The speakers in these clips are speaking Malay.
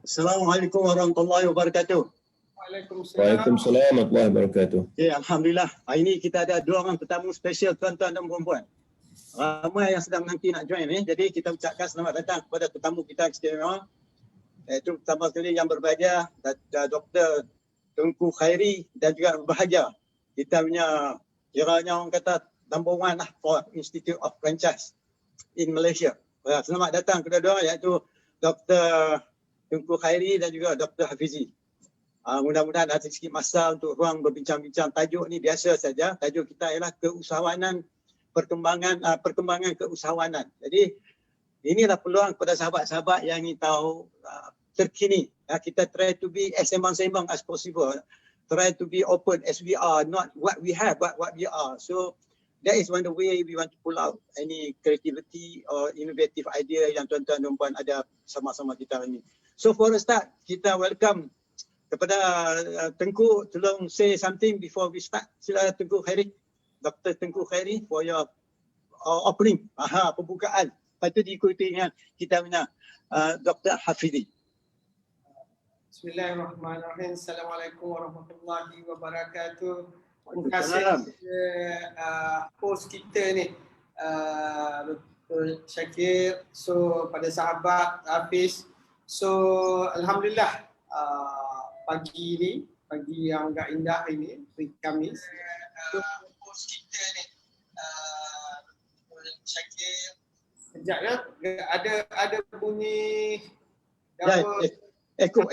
Assalamualaikum warahmatullahi wabarakatuh. Waalaikumsalam warahmatullahi wabarakatuh. Okay, Alhamdulillah. Hari ini kita ada dua orang tetamu spesial, tuan-tuan dan perempuan. Ramai yang sedang nanti nak join ni. Jadi kita ucapkan selamat datang kepada tetamu kita istimewa. Iaitu pertama sekali yang berbahagia Dr. Tengku Khairi dan juga berbahagia kita punya kiranya orang kata number one lah for Institute of Franchise in Malaysia. Selamat datang kedua-dua iaitu Dr. Tengku Khairi dan juga Dr. Hafizi. Mudah-mudahan ada sikit masa untuk ruang berbincang-bincang. Tajuk ni biasa saja. Tajuk kita ialah keusahawanan, perkembangan keusahawanan. Jadi inilah peluang kepada sahabat-sahabat yang ingin tahu terkini. Kita try to be as sembang-sembang as possible. Try to be open as we are, not what we have but what we are. So that is one of the way we want to pull out any creativity or innovative idea yang tuan-tuan dan puan ada sama-sama kita ini. So for a start, kita welcome kepada Tengku. Tolong say something before we start. Sila Tengku Khairi, Dr. Tengku Khairi for your opening, pembukaan. Lepas itu diikuti dengan kita punya Dr. Hafizi. Bismillahirrahmanirrahim. Assalamualaikum warahmatullahi wabarakatuh. Terima kasih host kita ni, Dr. Syakir. So pada sahabat Hafiz. So Alhamdulillah pagi ni, pagi yang agak indah ini, hari Khamis. So host kita ni, Dr. Syakir. Sekejap ya, ada bunyi Echo.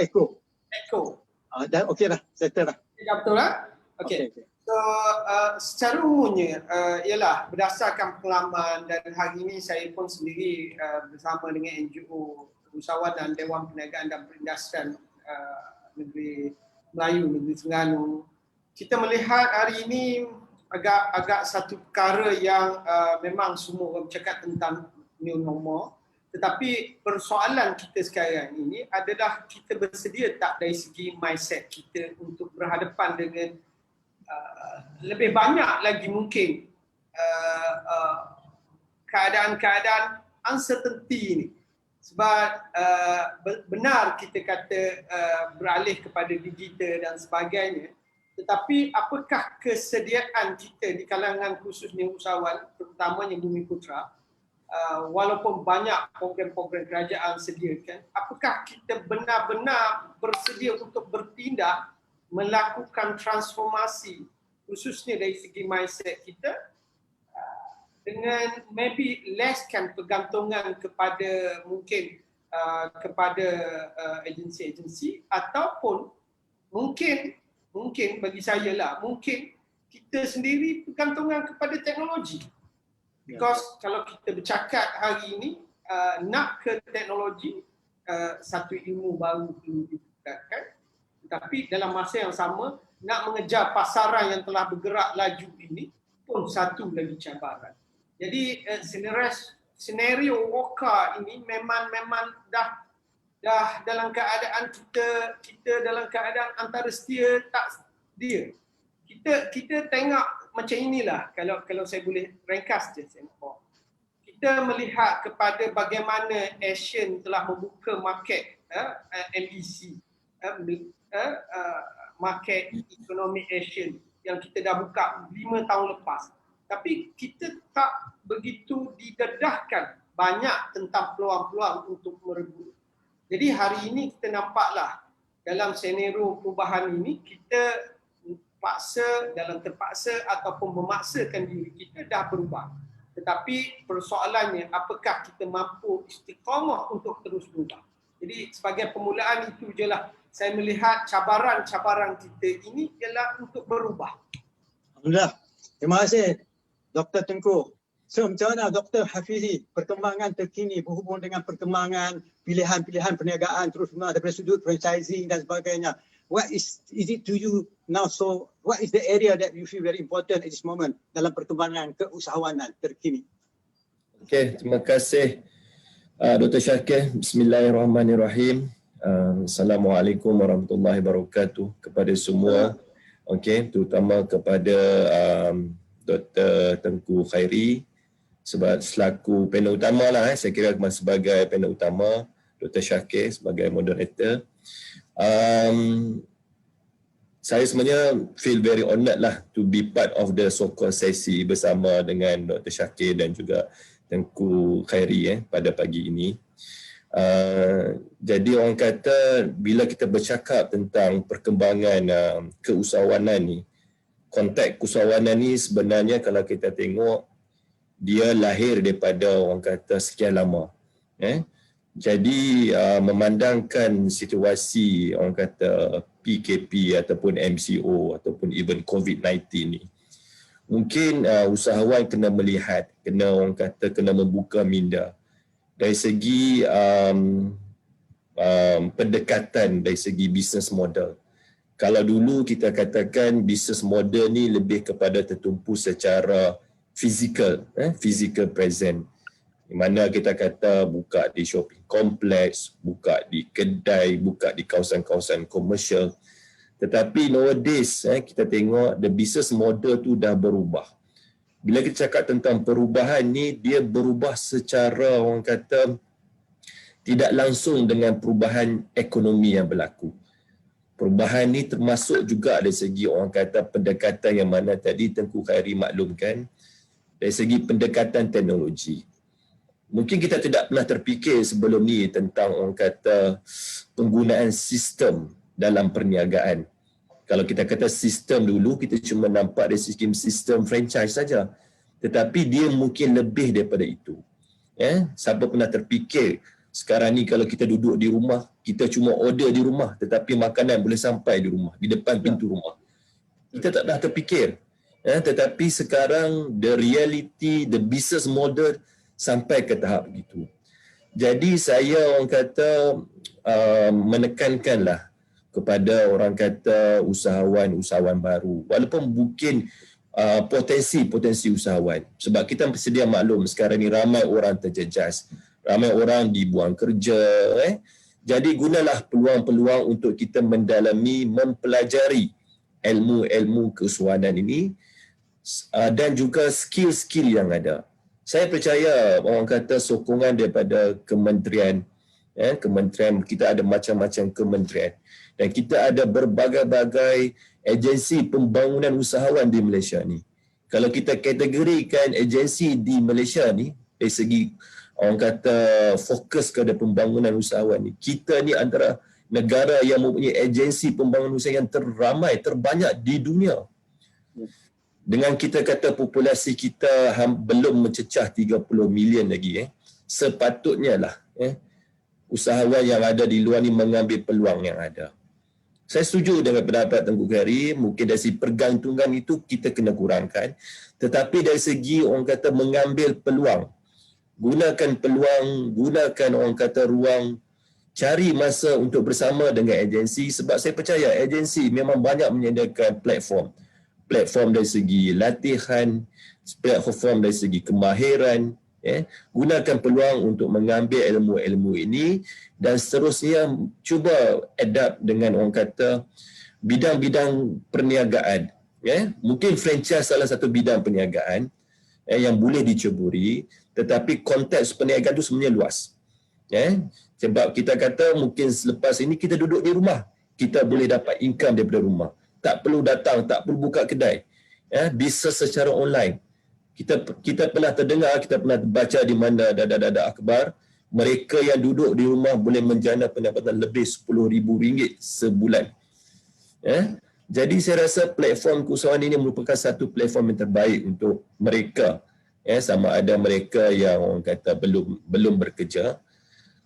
Dah okey dah, settle dah. Dah betul lah? Okey. So secara umumnya ialah berdasarkan pengalaman dan hari ini saya pun sendiri bersama dengan NGO Usahawanan Dewan Perniagaan dan Perindustrian Negeri Melayu, Negeri Terengganu. Kita melihat hari ini agak satu perkara yang memang semua orang bercakap tentang new normal. Tetapi persoalan kita sekarang ini adalah kita bersedia tak dari segi mindset kita untuk berhadapan dengan lebih banyak lagi mungkin keadaan-keadaan uncertainty ini. Sebab benar kita kata beralih kepada digital dan sebagainya, tetapi apakah kesediaan kita di kalangan khususnya usahawan, terutamanya Bumiputra, walaupun banyak program-program kerajaan sediakan, apakah kita benar-benar bersedia untuk berpindah melakukan transformasi khususnya dari segi mindset kita dengan maybe lesskan pergantungan kepada mungkin kepada agensi-agensi, ataupun mungkin bagi saya lah, mungkin kita sendiri pergantungan kepada teknologi. Because kalau kita bercakap hari ini nak ke teknologi, satu ilmu baru perlu ditingkatkan, tetapi dalam masa yang sama nak mengejar pasaran yang telah bergerak laju ini pun satu lagi cabaran. Jadi senario WOKA ini memang dah dalam keadaan kita dalam keadaan antara setia tak setia. Kita tengok macam inilah, kalau saya boleh ringkas je Singapore. Kita melihat kepada bagaimana Asian telah membuka market MEC, market ekonomi Asian yang kita dah buka 5 tahun lepas. Tapi kita tak begitu didedahkan banyak tentang peluang-peluang untuk merebut. Jadi hari ini kita nampaklah dalam senario perubahan ini kita terpaksa ataupun memaksakan diri kita dah berubah. Tetapi persoalannya apakah kita mampu istiqamah untuk terus berubah. Jadi sebagai permulaan itu je lah saya melihat cabaran-cabaran kita ini ialah untuk berubah. Alhamdulillah. Terima kasih Dr. Tengku. So macam mana Dr. Hafizi, perkembangan terkini berhubung dengan perkembangan pilihan-pilihan perniagaan terus daripada sudut franchising dan sebagainya. What is it to you now? So what is the area that you feel very important at this moment dalam perkembangan keusahawanan terkini? Okey, terima kasih Dr. Syakir. Bismillahirrahmanirrahim. Assalamualaikum warahmatullahi wabarakatuh kepada semua. Okey, terutama kepada Dr. Tengku Khairi selaku panel utama lah, saya kira sebagai panel utama, Dr. Syakir sebagai moderator. Saya sebenarnya feel very honoured lah to be part of the so-called sesi bersama dengan Dr. Syakir dan juga Tengku Khairi pada pagi ini. Jadi orang kata bila kita bercakap tentang perkembangan keusahawanan ni, konteks keusahawanan ni sebenarnya kalau kita tengok dia lahir daripada orang kata sekian lama. Jadi memandangkan situasi orang kata PKP ataupun MCO ataupun even COVID-19 ni, mungkin usahawan kena melihat, kena orang kata kena membuka minda dari segi pendekatan dari segi business model. Kalau dulu kita katakan business model ni lebih kepada tertumpu secara physical present, di mana kita kata buka di shopping kompleks, buka di kedai, buka di kawasan-kawasan komersial. Tetapi nowadays kita tengok the business model tu dah berubah. Bila kita cakap tentang perubahan ni, dia berubah secara orang kata tidak langsung dengan perubahan ekonomi yang berlaku. Perubahan ni termasuk juga dari segi orang kata pendekatan yang mana tadi Tengku Khairi maklumkan, dari segi pendekatan teknologi. Mungkin kita tidak pernah terfikir sebelum ni tentang orang kata penggunaan sistem dalam perniagaan. Kalau kita kata sistem dulu, kita cuma nampak dari sistem franchise saja. Tetapi dia mungkin lebih daripada itu. Siapa pernah terfikir sekarang ni kalau kita duduk di rumah, kita cuma order di rumah, tetapi makanan boleh sampai di rumah, di depan pintu rumah. Kita tak pernah terfikir. Tetapi sekarang the reality, the business model sampai ke tahap begitu. Jadi saya orang kata menekankanlah kepada orang kata usahawan baru, walaupun mungkin potensi usahawan, sebab kita sedia maklum sekarang ni ramai orang terjejas, ramai orang dibuang kerja. Jadi gunalah peluang-peluang untuk kita mendalami, mempelajari ilmu-ilmu keusahawanan ini dan juga skill-skill yang ada. Saya percaya orang kata sokongan daripada kementerian, kementerian kita ada macam-macam kementerian dan kita ada berbagai-bagai agensi pembangunan usahawan di Malaysia ni. Kalau kita kategorikan agensi di Malaysia ni dari segi orang kata fokus kepada pembangunan usahawan ni, kita ni antara negara yang mempunyai agensi pembangunan usaha yang teramai, terbanyak di dunia. Dengan kita kata populasi kita belum mencecah 30 million lagi, sepatutnya lah usahawan yang ada di luar ni mengambil peluang yang ada. Saya setuju dengan pendapat Tengku Khairi, mungkin dari segi pergantungan itu kita kena kurangkan, tetapi dari segi orang kata mengambil peluang, gunakan peluang, gunakan orang kata ruang, cari masa untuk bersama dengan agensi, sebab saya percaya agensi memang banyak menyediakan platform dari segi latihan, platform dari segi kemahiran. Gunakan peluang untuk mengambil ilmu-ilmu ini dan seterusnya cuba adapt dengan orang kata bidang-bidang perniagaan. Mungkin franchise salah satu bidang perniagaan yang boleh diceburi, tetapi konteks perniagaan itu sebenarnya luas. Sebab kita kata mungkin selepas ini kita duduk di rumah, kita boleh dapat income daripada rumah. Tak perlu datang, tak perlu buka kedai. Bisnes secara online. Kita pernah terdengar, kita pernah baca di mana ada akhbar, mereka yang duduk di rumah boleh menjana pendapatan lebih RM10,000 sebulan. Jadi saya rasa platform keusahawanan ini merupakan satu platform yang terbaik untuk mereka. Sama ada mereka yang orang kata belum bekerja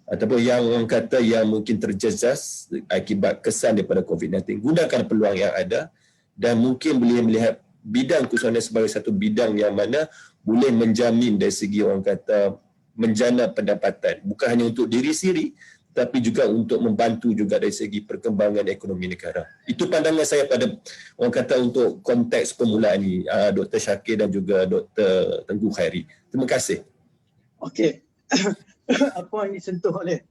ataupun yang orang kata yang mungkin terjejas akibat kesan daripada COVID-19. Gunakan peluang yang ada dan mungkin boleh melihat bidang keusahawanan sebagai satu bidang yang mana boleh menjamin dari segi orang kata menjana pendapatan, bukan hanya untuk diri sendiri tapi juga untuk membantu juga dari segi perkembangan ekonomi negara. Itu pandangan saya pada orang kata untuk konteks permulaan ini, Dr. Syakir dan juga Dr. Tengku Khairi. Terima kasih. Okey. Apa yang disentuh oleh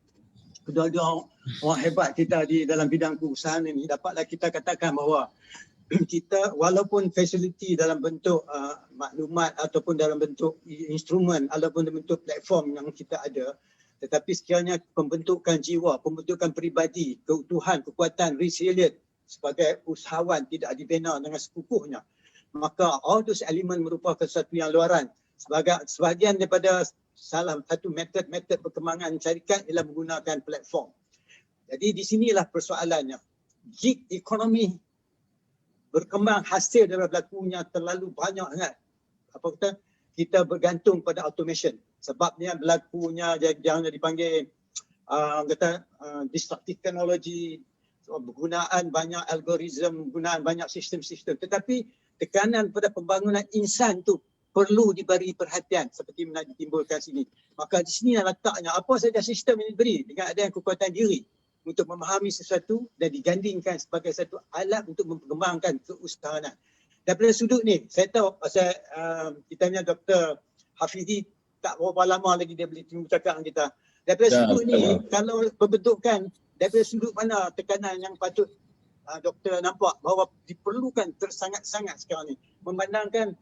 kedua-dua orang hebat kita di dalam bidang keusahaan ini, dapatlah kita katakan bahawa kita walaupun fasiliti dalam bentuk maklumat ataupun dalam bentuk instrumen ataupun dalam bentuk platform yang kita ada, Tetapi sekiranya pembentukan jiwa, pembentukan peribadi, keutuhan, kekuatan, resilient sebagai usahawan tidak dibina dengan sekukuhnya, maka all those elemen merupakan sesuatu yang luaran. Sebahagian daripada salah satu metod perkembangan syarikat ialah menggunakan platform. Jadi di sinilah persoalannya. Gig economy berkembang hasil daripada berlakunya terlalu banyak sangat. Apa kata? Kita bergantung pada automation. Sebabnya berlakunya yang dipanggil disruptive technology, penggunaan banyak algoritma, penggunaan banyak sistem-sistem. Tetapi tekanan pada pembangunan insan tu perlu diberi perhatian seperti yang ditimbulkan sini. Maka di sini letaknya apa saja sistem yang diberi dengan adanya kekuatan diri untuk memahami sesuatu dan digandingkan sebagai satu alat untuk mengembangkan keusahawanan. Daripada sudut ni, saya tahu pasal kita punya Dr. Hafizi tak berapa lama lagi dia boleh bercakap dengan kita. Daripada sudut ni, kalau pembentukan daripada sudut mana tekanan yang patut doktor nampak bahawa diperlukan sangat-sangat sekarang ni. Memandangkan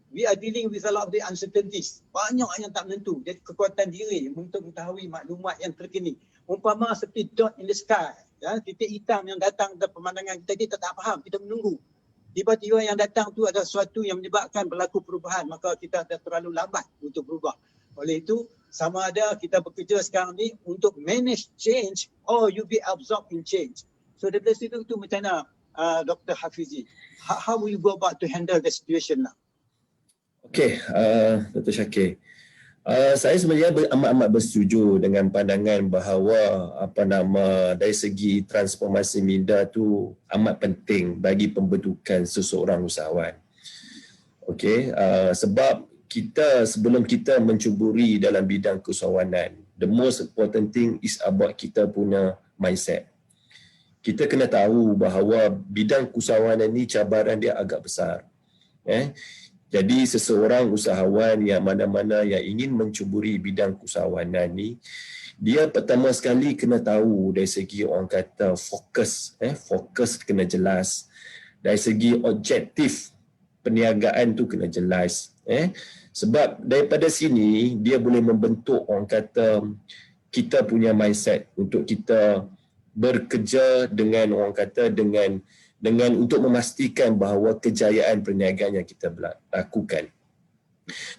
we are dealing with a lot of the uncertainties. Banyak yang tak menentu. Jadi kekuatan diri untuk mengetahui maklumat yang terkini. Umpama seperti dot in the sky. Ya, titik hitam yang datang dari pemandangan kita, kita tak faham, kita menunggu. Tiba-tiba yang datang tu ada sesuatu yang menyebabkan berlaku perubahan, maka kita dah terlalu lambat untuk berubah. Oleh itu, sama ada kita bekerja sekarang ni untuk manage change or you be absorbed in change. So dari situ tu macam mana Dr. Hafizi? How will you go about to handle the situation now? Okey, Dr. Shakir. Saya sebenarnya amat-amat bersetuju dengan pandangan bahawa dari segi transformasi minda tu amat penting bagi pembentukan seseorang usahawan. Okey, sebab sebelum kita mencuburi dalam bidang keusahawanan, the most important thing is about kita punya mindset. Kita kena tahu bahawa bidang keusahawanan ni cabaran dia agak besar. Jadi seseorang usahawan yang mana-mana yang ingin mencuburi bidang keusahawanan ni, dia pertama sekali kena tahu dari segi orang kata fokus, fokus kena jelas. Dari segi objektif perniagaan tu kena jelas. Sebab daripada sini dia boleh membentuk orang kata kita punya mindset untuk kita bekerja dengan orang kata dengan untuk memastikan bahawa kejayaan perniagaan yang kita lakukan.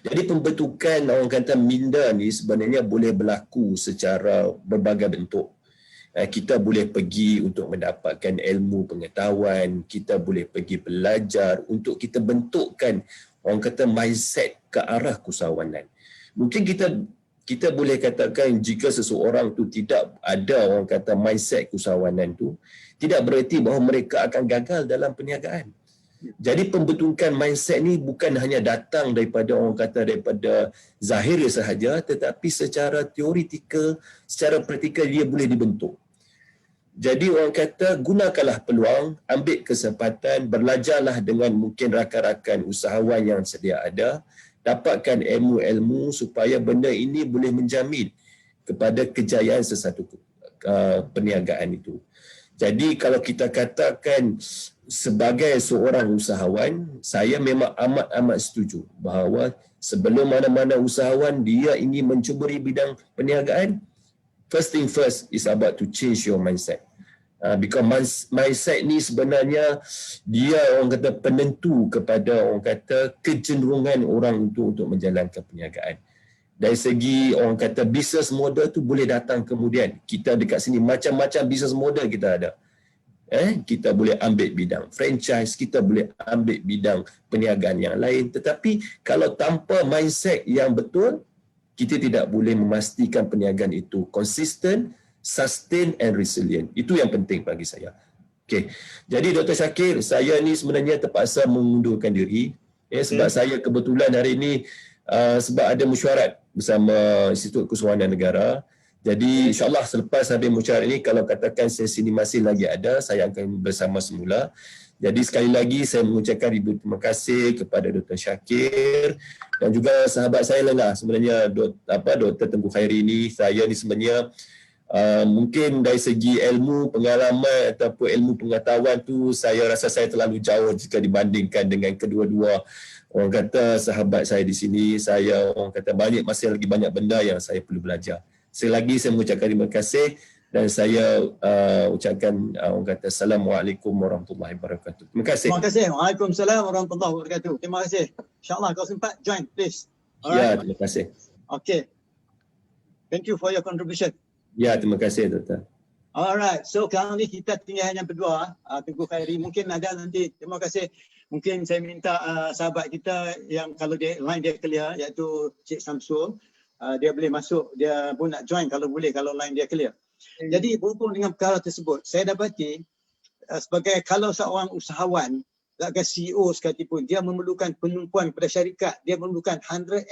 Jadi pembentukan orang kata minda ni sebenarnya boleh berlaku secara berbagai bentuk. Kita boleh pergi untuk mendapatkan ilmu pengetahuan, kita boleh pergi belajar untuk kita bentukkan orang kata mindset ke arah keusahawanan. Mungkin kita boleh katakan jika seseorang tu tidak ada orang kata mindset keusahawanan tu, tidak bererti bahawa mereka akan gagal dalam perniagaan. Jadi pembentukan mindset ni bukan hanya datang daripada orang kata daripada zahir sahaja, tetapi secara teoretikal, secara praktikal dia boleh dibentuk. Jadi orang kata gunakanlah peluang, ambil kesempatan, belajarlah dengan mungkin rakan-rakan usahawan yang sedia ada, dapatkan ilmu-ilmu supaya benda ini boleh menjamin kepada kejayaan sesuatu perniagaan itu. Jadi kalau kita katakan sebagai seorang usahawan, saya memang amat-amat setuju bahawa sebelum mana-mana usahawan dia ingin mencuburi bidang perniagaan, first thing first is about to change your mindset. Because mindset ni sebenarnya dia orang kata penentu kepada orang kata kecenderungan orang untuk menjalankan perniagaan. Dari segi orang kata business model tu boleh datang kemudian. Kita dekat sini macam-macam business model kita ada. Kita boleh ambil bidang franchise, kita boleh ambil bidang perniagaan yang lain. Tetapi kalau tanpa mindset yang betul, kita tidak boleh memastikan perniagaan itu konsisten, sustain and resilient. Itu yang penting bagi saya. Okey. Jadi Dr. Shakir, saya ni sebenarnya terpaksa mengundurkan diri sebab saya kebetulan hari ini sebab ada mesyuarat bersama Institut Keusahawanan Negara. Jadi insyaAllah selepas habis mesyuarat ini, kalau katakan sesi ini masih lagi ada, saya akan bersama semula. Jadi sekali lagi saya mengucapkan ribu terima kasih kepada Dr. Shakir dan juga sahabat saya lain lah. Sebenarnya Dr. Tengku Khairi ini, saya ni sebenarnya mungkin dari segi ilmu, pengalaman ataupun ilmu pengetahuan tu saya rasa saya terlalu jauh jika dibandingkan dengan kedua-dua orang kata sahabat saya di sini. Saya orang kata masih lagi banyak benda yang saya perlu belajar. Sekali lagi saya mengucapkan terima kasih dan saya ucapkan orang kata Assalamualaikum warahmatullahi wabarakatuh. Terima kasih. Terima kasih. Waalaikumsalam warahmatullahi wabarakatuh. Terima kasih. InsyaAllah kau sempat join, please. Ya, Alright. terima kasih. Okay. Thank you for your contribution. Ya, terima kasih Dr. Alright. So sekarang ni kita tinggal yang berdua. Tengku Khairi. Mungkin ada nanti. Terima kasih. Mungkin saya minta sahabat kita yang kalau dia line dia clear, iaitu Cik Samsul, dia boleh masuk. Dia pun nak join kalau boleh, kalau line dia clear. Jadi berhubung dengan perkara tersebut, saya dapati sebagai kalau seorang usahawan, sebagai CEO sekalipun, dia memerlukan penumpuan pada syarikat, dia memerlukan 110%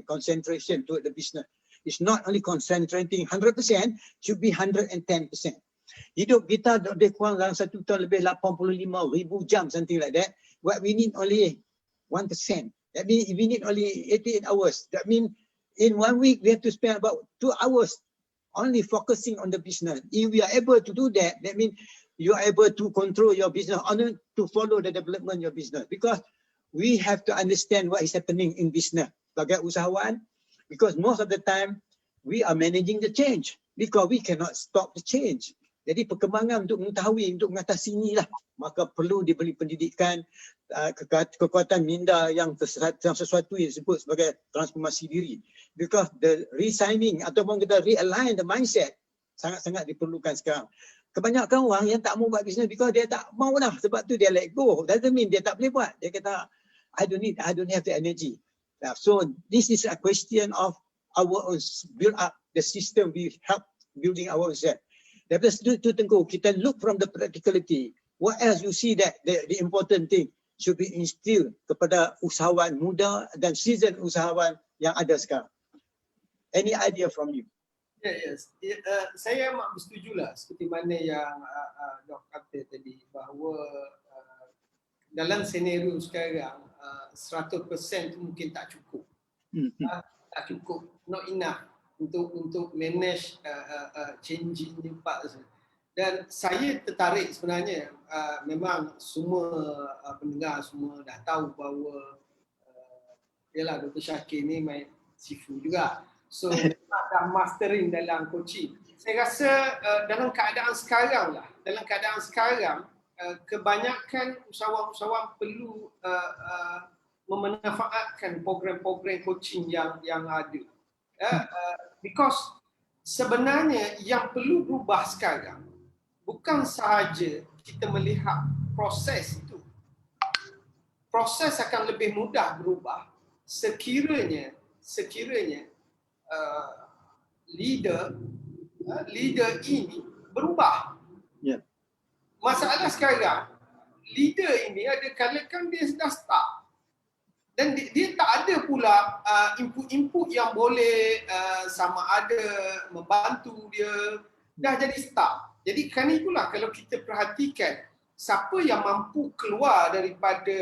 concentration to the business. It's not only concentrating 100%, should be 110%. Hidup kita lebih kurang dalam 1 tahun lebih 85,000 jam, something like that. What we need only 1%. That means we need only 88 hours. That means in 1 week, we have to spend about 2 hours only focusing on the business. If we are able to do that, that means you are able to control your business, only to follow the development of your business. Because we have to understand what is happening in business. Sebagai usahawan, because most of the time, we are managing the change. Because we cannot stop the change. Jadi perkembangan untuk mengetahui, untuk mengatasi inilah, maka perlu diberi pendidikan, kekuatan minda yang sesuatu yang disebut sebagai transformasi diri. Because the resigning ataupun kita realign the mindset sangat-sangat diperlukan sekarang. Kebanyakan orang yang tak mau buat bisnes because dia tak mau dah, sebab tu dia let go. Doesn't mean dia tak boleh buat. Dia kata I don't have the energy. So this is a question of our own build up the system, we help building our own self. Daripada situ Tengku, kita look from the practicality. What else you see that the important thing should be instilled kepada usahawan muda dan seasoned usahawan yang ada sekarang. Any idea from you? Yes. Saya amat bersetujulah seperti mana yang Dr. kata tadi, bahawa dalam senario sekarang 100% tu mungkin tak cukup. Tak cukup, not enough untuk manage changing impact. Dan saya tertarik sebenarnya, memang semua pendengar semua dah tahu bahawa yalah Dr. Shakir ni main sifu juga. So dah mastering dalam coaching. Saya rasa dalam keadaan sekarang kebanyakan usahawan-usahawan perlu memanfaatkan program-program coaching yang ada. Because sebenarnya yang perlu berubah sekarang bukan sahaja kita melihat proses itu. Proses akan lebih mudah berubah sekiranya leader ini berubah. Yeah. Masalah sekarang, leader ini ada kala-kala dia dah start dan dia tak ada pula input-input yang boleh sama ada membantu dia, dah jadi start. Jadi kerana itulah kalau kita perhatikan siapa yang mampu keluar daripada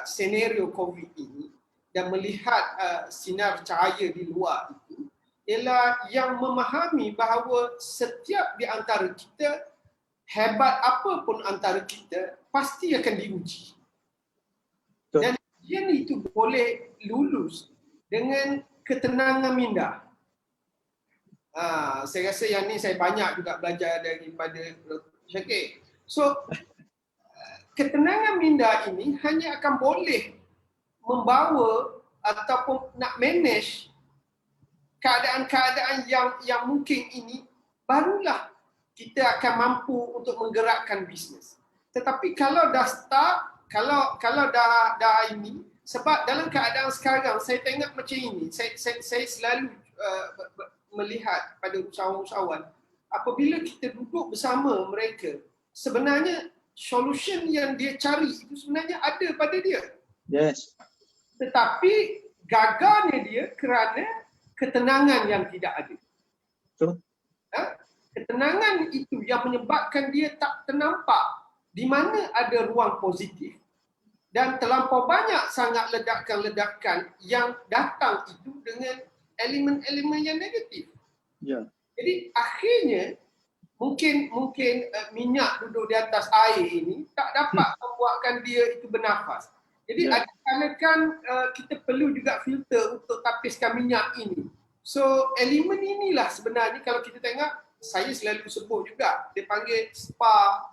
senario COVID ini dan melihat sinar cahaya di luar itu, ialah yang memahami bahawa setiap di antara kita, hebat apapun antara kita, pasti akan diuji. Dan ujian itu boleh lulus dengan ketenangan minda. Saya rasa yang ni saya banyak juga belajar daripada Syakir. So, ketenangan minda ini hanya akan boleh membawa ataupun nak manage keadaan-keadaan yang mungkin ini, barulah kita akan mampu untuk menggerakkan bisnes. Tetapi kalau dah start, kalau dah ini, sebab dalam keadaan sekarang saya tengok macam ini, saya selalu melihat pada usahawan-usahawan, apabila kita duduk bersama mereka, sebenarnya solution yang dia cari itu sebenarnya ada pada dia. Yes. Tetapi gagalnya dia kerana ketenangan yang tidak ada. Betul. Ketenangan itu yang menyebabkan dia tak ternampak di mana ada ruang positif, dan terlampau banyak sangat ledakan-ledakan yang datang itu dengan elemen-elemen yang negatif. Ya. Jadi akhirnya mungkin minyak duduk di atas air ini tak dapat membuatkan dia itu bernafas. Jadi ada kala-kala kita perlu juga filter untuk tapiskan minyak ini So elemen inilah sebenarnya kalau kita tengok, saya selalu sebut juga, dia panggil SPA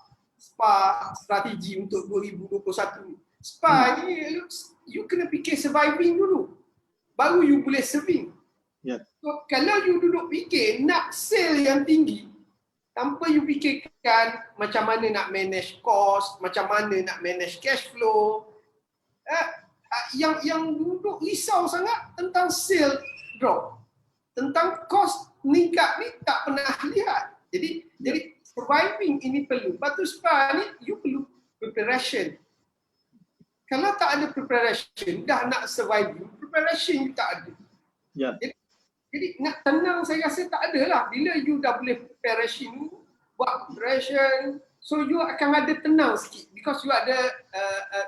strategi untuk 2021 ni. SPA ni you kena fikir surviving dulu, baru you boleh serving. So, kalau you duduk fikir nak sale yang tinggi tanpa you fikirkan macam mana nak manage cost, macam mana nak manage cash flow, yang duduk risau sangat tentang sale drop, tentang cost meningkat ni tak pernah lihat. Jadi surviving ini perlu. Lepas tu SPA ni you perlu preparation. Kalau tak ada preparation, dah nak surviving, preparation you tak ada. Jadi nak tenang saya rasa tak ada lah. Bila you dah boleh preparation, buat preparation, so you akan ada tenang sikit. Because you ada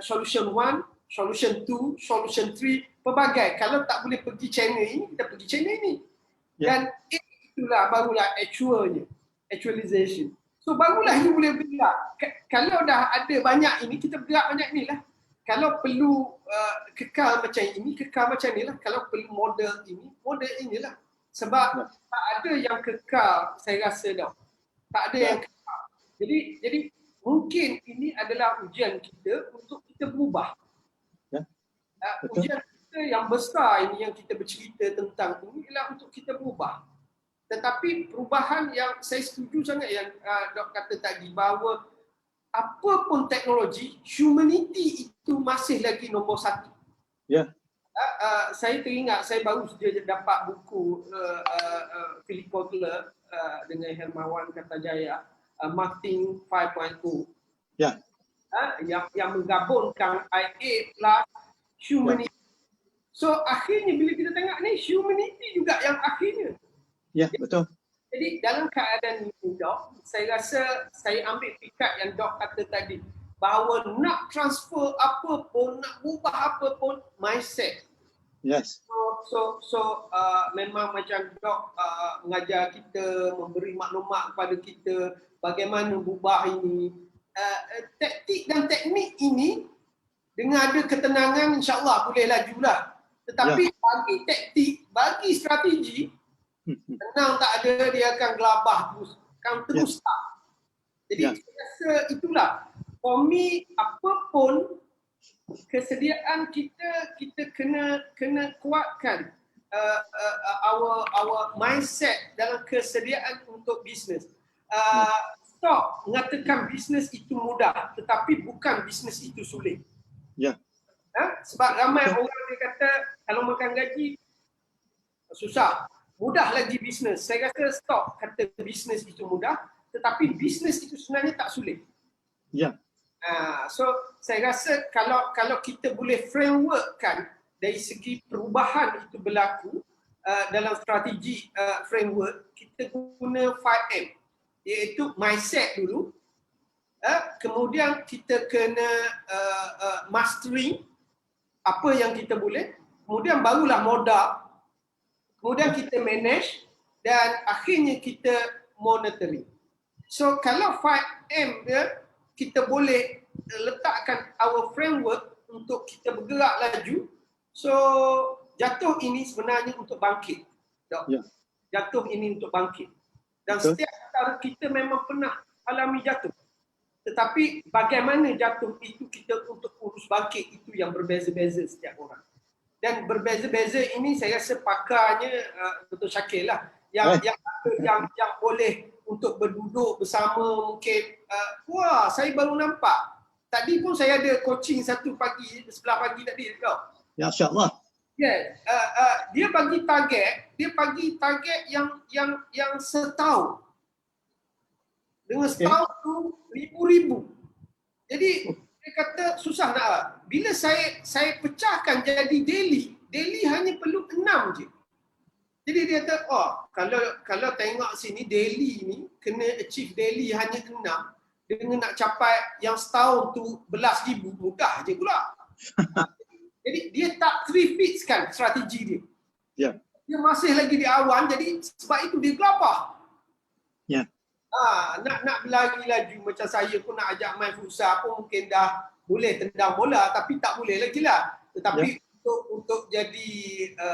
solution 1, solution 2, solution 3, pelbagai. Kalau tak boleh pergi channel ini, kita pergi channel ini. Dan itulah barulah actualization. So barulah you boleh bergerak. Kalau dah ada banyak ini, kita bergerak banyak ni lah. Kalau perlu kekal macam ini, kekal macam ni lah. Kalau perlu model inilah. Sebab tak ada yang kekal, saya rasa dah. Tak ada yang kekal. Jadi mungkin ini adalah ujian kita untuk kita berubah. Ujian kita yang besar ini yang kita bercerita tentang ini ialah untuk kita berubah. Tetapi perubahan yang saya setuju sangat yang Dok kata tadi, bahawa apa pun teknologi, humanity itu masih lagi nombor satu. Saya teringat, saya baru saja dapat buku Philip Kotler dengan Hermawan Kartajaya, Marketing 5.0. Yang menggabungkan IA plus humanity. So akhirnya bila kita tengok ni, humanity juga yang akhirnya. Betul. Jadi dalam keadaan ini, Dok, saya rasa saya ambil pikat yang Dok kata tadi, bahawa nak transfer apa pun, nak ubah apa pun, mindset. So memang macam Dok mengajar kita, memberi maklumat kepada kita bagaimana ubah ini. Taktik dan teknik ini dengan ada ketenangan, insya-Allah boleh lajulah. Tetapi bagi taktik, bagi strategi, tenang tak ada, dia akan gelabah terus, akan terus tak. Jadi saya rasa itulah, for me, apapun kesediaan kita kena kuatkan our mindset dalam kesediaan untuk bisnes. Stop mengatakan bisnes itu mudah, tetapi bukan bisnes itu sulit. Sebab ramai orang dia kata kalau makan gaji susah, mudah lagi bisnes. Saya kata stop kata bisnes itu mudah, tetapi bisnes itu sebenarnya tak sulit. So saya rasa kalau kita boleh frameworkkan dari segi perubahan itu berlaku dalam strategi framework, kita guna 5M, iaitu mindset dulu, kemudian kita kena mastering apa yang kita boleh, kemudian barulah modal, kemudian kita manage, dan akhirnya kita monitoring. So kalau 5M dia, kita boleh letakkan our framework untuk kita bergerak laju. So jatuh ini sebenarnya untuk bangkit. Jatuh ini untuk bangkit. Dan setiap antara kita memang pernah alami jatuh. Tetapi bagaimana jatuh itu kita untuk urus bangkit itu yang berbeza-beza setiap orang. Dan berbeza-beza ini saya rasa pakarnya Dr. Syakir lah. Yang boleh untuk berduduk bersama mungkin. Wah, saya baru nampak. Tadi pun saya ada coaching satu pagi, sebelah pagi tadi. Ya, insya-Allah. Dia bagi target yang setahun. Dengan setahun tu ribu-ribu. Jadi dia kata susah nak. Bila saya pecahkan jadi daily hanya perlu 6 je. Jadi dia kata, kalau tengok sini daily ni kena achieve daily hanya 6 dengan nak capai yang setahun tu belas ribu, mudah je pula. Jadi dia tak 3-fixkan strategi dia. Dia masih lagi di awan, jadi sebab itu dia gelabah. Nak berlari laju macam saya pun nak ajak main futsal pun mungkin dah boleh tendang bola, tapi tak boleh lagi lah. Tetapi untuk jadi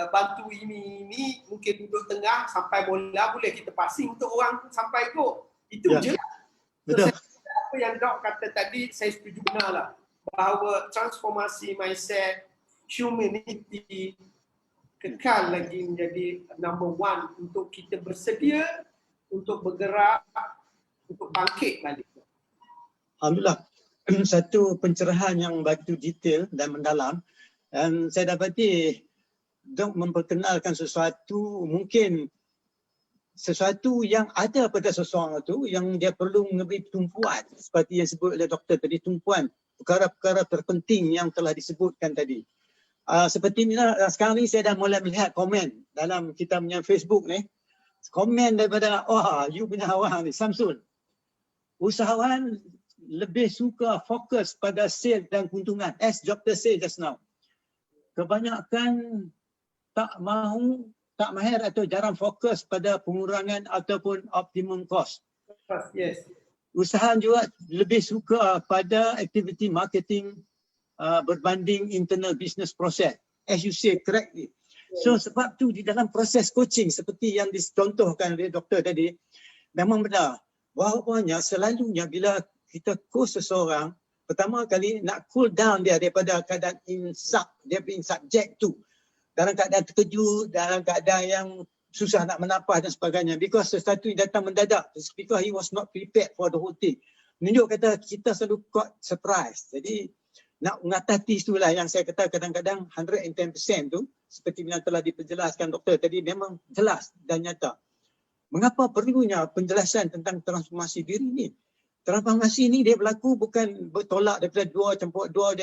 bantu ini mungkin duduk tengah sampai bola boleh kita passing untuk orang sampai gol. Itu Ya. je. So, Betul. apa yang Dok kata tadi saya setuju benar lah, bahawa transformasi mindset, humanity kekal lagi menjadi number one untuk kita bersedia untuk bergerak, untuk bangkit balik. Alhamdulillah. Satu pencerahan yang begitu detail dan mendalam, dan saya dapati Dok memperkenalkan sesuatu, mungkin sesuatu yang ada pada seseorang itu yang dia perlu memberi tumpuan, seperti yang disebut oleh doktor tadi, tumpuan perkara-perkara terpenting yang telah disebutkan tadi. Seperti ni sekarang ni saya dah mulai melihat komen dalam kita punya Facebook ni, komen daripada you punya awal ni, Samsul, usahawan lebih suka fokus pada sale dan keuntungan, as doktor say just now. Kebanyakan tak mahir atau jarang fokus pada pengurangan ataupun optimum cost. Yes. Usahawan juga lebih suka pada aktiviti marketing berbanding internal business process, as you say correctly. So sebab tu di dalam proses coaching seperti yang dicontohkan oleh doktor tadi, memang benar bahawanya selalunya bila kita coach seseorang, pertama kali nak cool down dia daripada keadaan dia being subject to, dalam keadaan terkejut, dalam keadaan yang susah nak menapas dan sebagainya, because sesuatu yang datang mendadak, because he was not prepared for the whole thing. Menunjuk kata kita selalu caught surprise. Jadi nak mengatasi itulah yang saya kata kadang-kadang 110% tu, seperti yang telah diperjelaskan doktor tadi, memang jelas dan nyata. Mengapa perlunya penjelasan tentang transformasi diri ni? Transformasi ni dia berlaku bukan bertolak daripada 2 campur 2,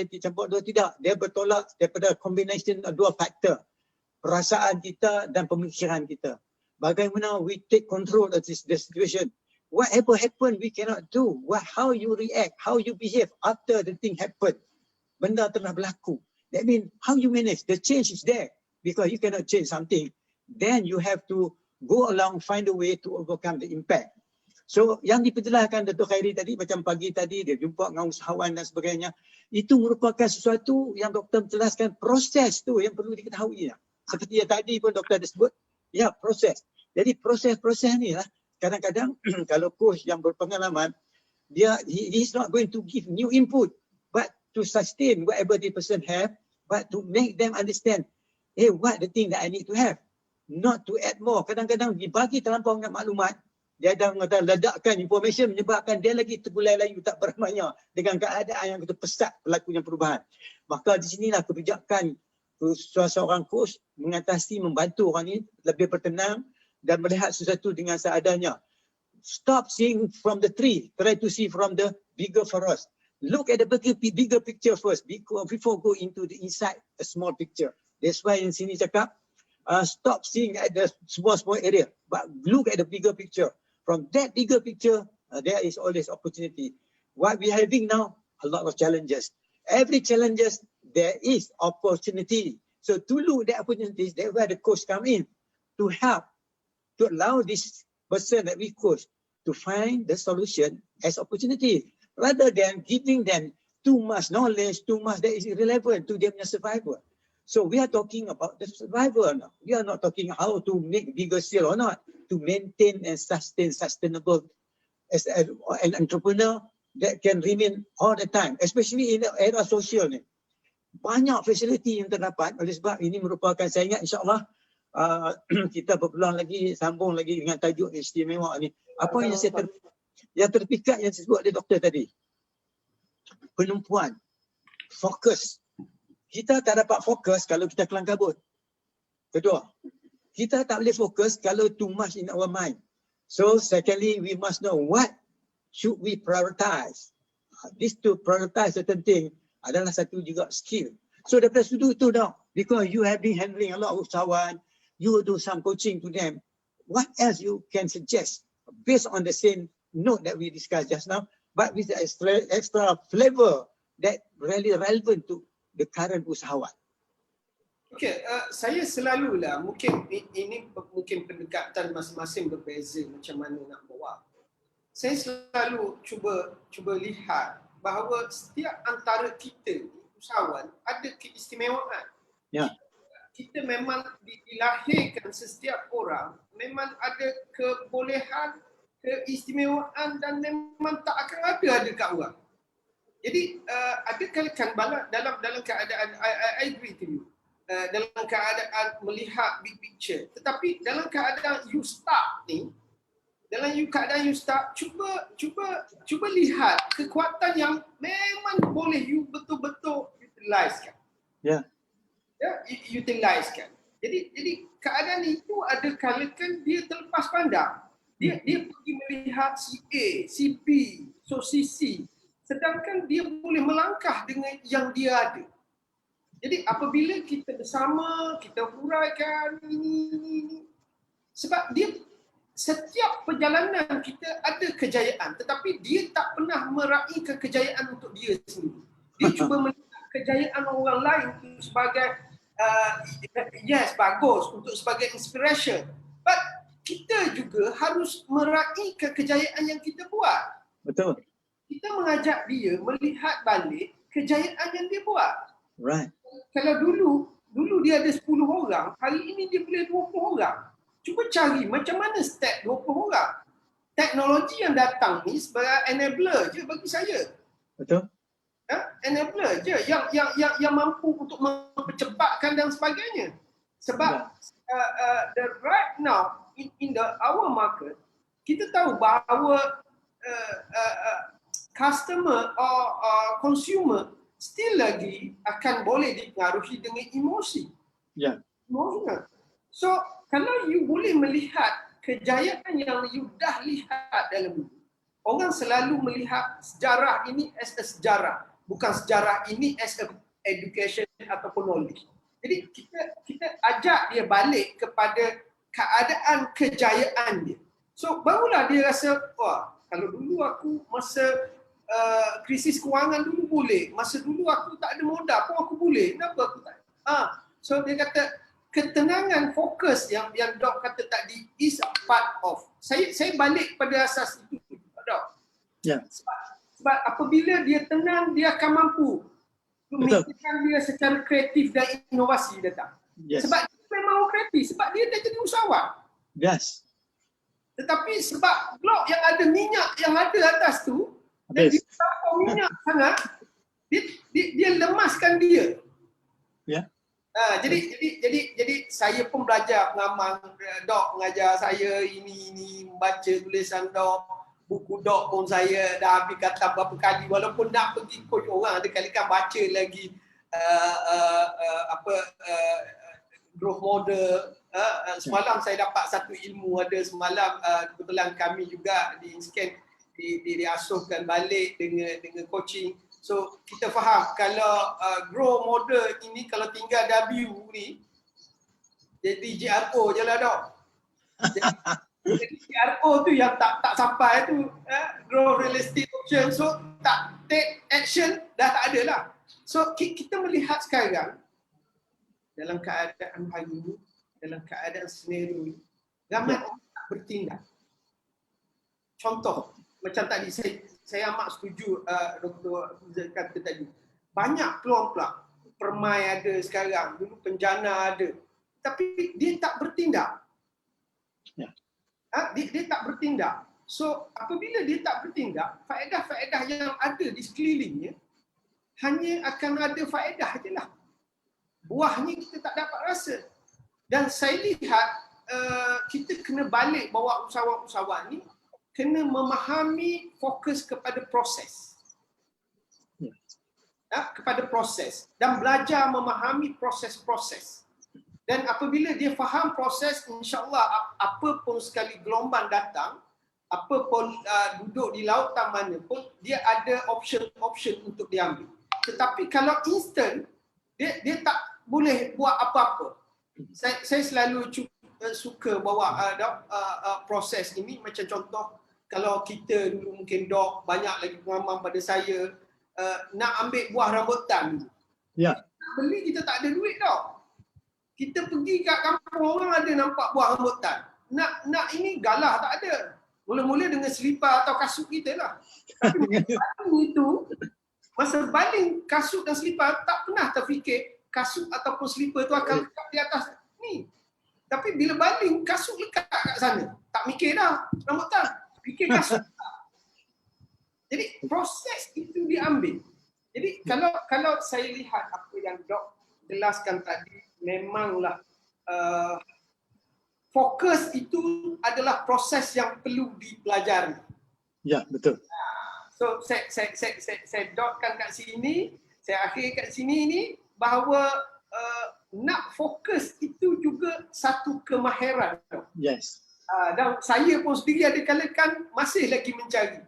tidak. Dia bertolak daripada combination dua faktor. Perasaan kita dan pemikiran kita. Bagaimana we take control of the situation. Whatever happen we cannot do. How you react, how you behave after the thing happen. Benda telah berlaku. That means how you manage. The change is there. Because you cannot change something. Then you have to go along, find a way to overcome the impact. So yang diperjelaskan Dr. Khairi tadi, macam pagi tadi dia jumpa dengan usahawan dan sebagainya, itu merupakan sesuatu yang doktor menjelaskan proses tu yang perlu diketahui. Seperti yang tadi pun doktor disebut, ya proses. Jadi proses-proses ni lah, kadang-kadang kalau coach yang berpengalaman, he is not going to give new input, but to sustain whatever the person have, but to make them understand, what the thing that I need to have, not to add more. Kadang-kadang dibagi terlampau banyak maklumat, dia dah ledakkan information menyebabkan dia lagi tergulai layu tak beramanya dengan keadaan yang kita pesat berlakunya perubahan. Maka di sinilah kebijakan seorang coach mengatasi, membantu orang ini lebih bertenang dan melihat sesuatu dengan seadanya. Stop seeing from the tree, try to see from the bigger forest. Look at the bigger picture first before go into the inside a small picture. That's why in sini cakap, stop seeing at the small area, but look at the bigger picture. From that bigger picture, there is always opportunity. What we are having now, a lot of challenges. Every challenges, there is opportunity. So to look at opportunities, that's where the coach come in to help, to allow this person that we coach to find the solution as opportunity, rather than giving them too much knowledge, too much that is irrelevant to their survival. So we are talking about the survival now. We are not talking how to make bigger sale or not, to maintain and sustain sustainable as an entrepreneur that can remain all the time, especially in the era social ni. Banyak fasiliti yang terdapat, oleh sebab ini merupakan, saya ingat insyaAllah kita berpeluang lagi, sambung lagi dengan tajuk istimewa ni. Apa yang yang terpikat yang disebut oleh doktor tadi? Penumpuan, fokus. Kita tak dapat fokus kalau kita kelang kabut. Kedua, kita tak boleh fokus kalau too much in our mind. So secondly, we must know what should we prioritize. This to prioritize certain thing adalah satu juga skill. So daripada sudut itu dah, because you have been handling a lot of usahawan, you do some coaching to them. What else you can suggest based on the same note that we discussed just now, but with the extra flavor that really relevant to the current usahawan? Okay, saya selalulah, mungkin ini mungkin pendekatan masing-masing berbeza macam mana nak bawa. Saya selalu cuba lihat bahawa setiap antara kita usahawan ada keistimewaan. Ya. Kita memang dilahirkan setiap orang memang ada kebolehan, keistimewaan dan memang tak akan ada dekat orang. Jadi ada kalikan dalam keadaan I agree to you. Dalam keadaan melihat big picture. Tetapi dalam keadaan you start ni, keadaan you start, cuba lihat kekuatan yang memang boleh you betul-betul utilize kan. Ya. Utilize kan. Jadi keadaan itu ada kalikan dia terlepas pandang. Dia pergi melihat si A, si B, so si C. Sedangkan dia boleh melangkah dengan yang dia ada. Jadi apabila kita bersama, kita huraikan ini. Sebab dia setiap perjalanan kita ada kejayaan. Tetapi dia tak pernah meraihkan kejayaan untuk dia sendiri. Dia cuba melihat kejayaan orang lain itu sebagai yes, bagus untuk sebagai inspiration. But kita juga harus meraihkan kejayaan yang kita buat. Betul. Kita mengajak dia melihat balik kejayaan yang dia buat. Right. Kalau dulu dia ada 10 orang, hari ini dia boleh 20 orang. Cuba cari macam mana step 20 orang. Teknologi yang datang ni sebagai enabler je bagi saya. Betul. Enabler je yang mampu untuk mempercepatkan dan sebagainya. Sebab the right now in our market, kita tahu bahawa customer or consumer still lagi akan boleh dipengaruhi dengan emosi. Ya. Emosional. So kalau you boleh melihat kejayaan yang you dah lihat dalam dulu, orang selalu melihat sejarah ini as a sejarah. Bukan sejarah ini as a education ataupun knowledge. Jadi kita ajak dia balik kepada keadaan kejayaan dia. So barulah dia rasa, wah, kalau dulu aku masa krisis kewangan dulu boleh. Masa dulu aku tak ada modal pun aku boleh. Kenapa aku tak? So dia kata ketenangan fokus yang Dok kata tadi is a part of. Saya balik pada asas itu, Dok. Ya. Sebab apabila dia tenang, dia akan mampu memikirkan dia secara kreatif dan inovasi datang. Yes. Sebab dia memang orang kreatif, sebab dia dah jadi usahawan. Yes. Tetapi sebab blok yang ada minyak yang ada atas tu, dan dia tampar minyak sangat, dia lemaskan dia. Ya. Jadi saya pun belajar pengamal. Dok mengajar saya ini membaca tulisan Dok. Buku Dok pun saya dah habis kata berapa kali, walaupun nak pergi coach orang ada kali kan baca lagi growth model. Semalam saya dapat satu ilmu, ada semalam kebetulan kami juga di InScan diasuhkan balik dengan coaching. So kita faham kalau growth model ini kalau tinggal W ni jadi GRO je lah Dok. Jadi CRO tu yang tak sampai tu, grow realistic option, so tak take action, dah tak ada lah. So kita melihat sekarang dalam keadaan hari ini, dalam keadaan senario ini, ramai orang tak bertindak. Contoh, macam tadi saya amat setuju Dr. Fuzil kata tadi, banyak peluang-peluang, permai ada sekarang, dulu penjana ada, tapi dia tak bertindak. Dia tak bertindak. So apabila dia tak bertindak, faedah-faedah yang ada di sekelilingnya hanya akan ada faedah je lah. Buahnya kita tak dapat rasa. Dan saya lihat kita kena balik bawa usahawan-usahawan ni kena memahami fokus kepada proses. Kepada proses dan belajar memahami proses-proses. Dan apabila dia faham proses, insya-Allah apa pun sekali gelombang datang, apa pun duduk di lautan mana pun, dia ada option untuk diambil. Tetapi kalau instant, dia tak boleh buat apa-apa. Saya selalu suka bawa proses ini, macam contoh, kalau kita dulu mungkin Dok, banyak lagi pengalaman pada saya, nak ambil buah rambutan. Ya. Beli kita tak ada duit Dok. Kita pergi kat kampung orang ada nampak buah rambutan. Nak ini galah tak ada. Mula-mula dengan selipar atau kasut kita lah. Tapi itu, masa baling kasut dan selipar tak pernah terfikir kasut ataupun slipper tu akan lekat di atas ni. Tapi bila baling, kasut lekat kat sana. Tak mikir dah, rambutan. Fikir kasut. Jadi proses itu diambil. Jadi kalau saya lihat apa yang Dok jelaskan tadi, memanglah fokus itu adalah proses yang perlu dipelajari. Ya, betul. So saya dotkan kat sini, saya akhir kat sini ni bahawa nak fokus itu juga satu kemahiran. Yes. Dan saya pun sendiri ada kalakan masih lagi mencari.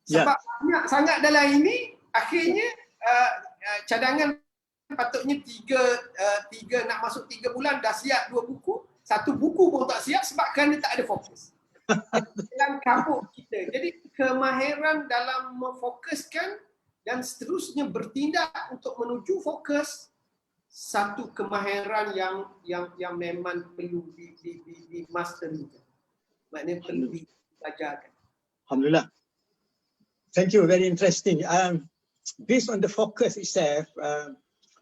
Sebab banyak sangat dalam ini, akhirnya cadangan patutnya tiga nak masuk 3 bulan dah siap 2 buku, 1 buku pun tak siap sebab kerana tak ada fokus. Dalam kabut kita. Jadi kemahiran dalam memfokuskan dan seterusnya bertindak untuk menuju fokus, satu kemahiran yang memang perlu di mastery. Maknanya perlu dipelajarkan. Alhamdulillah. Thank you, very interesting. Based on the focus itself,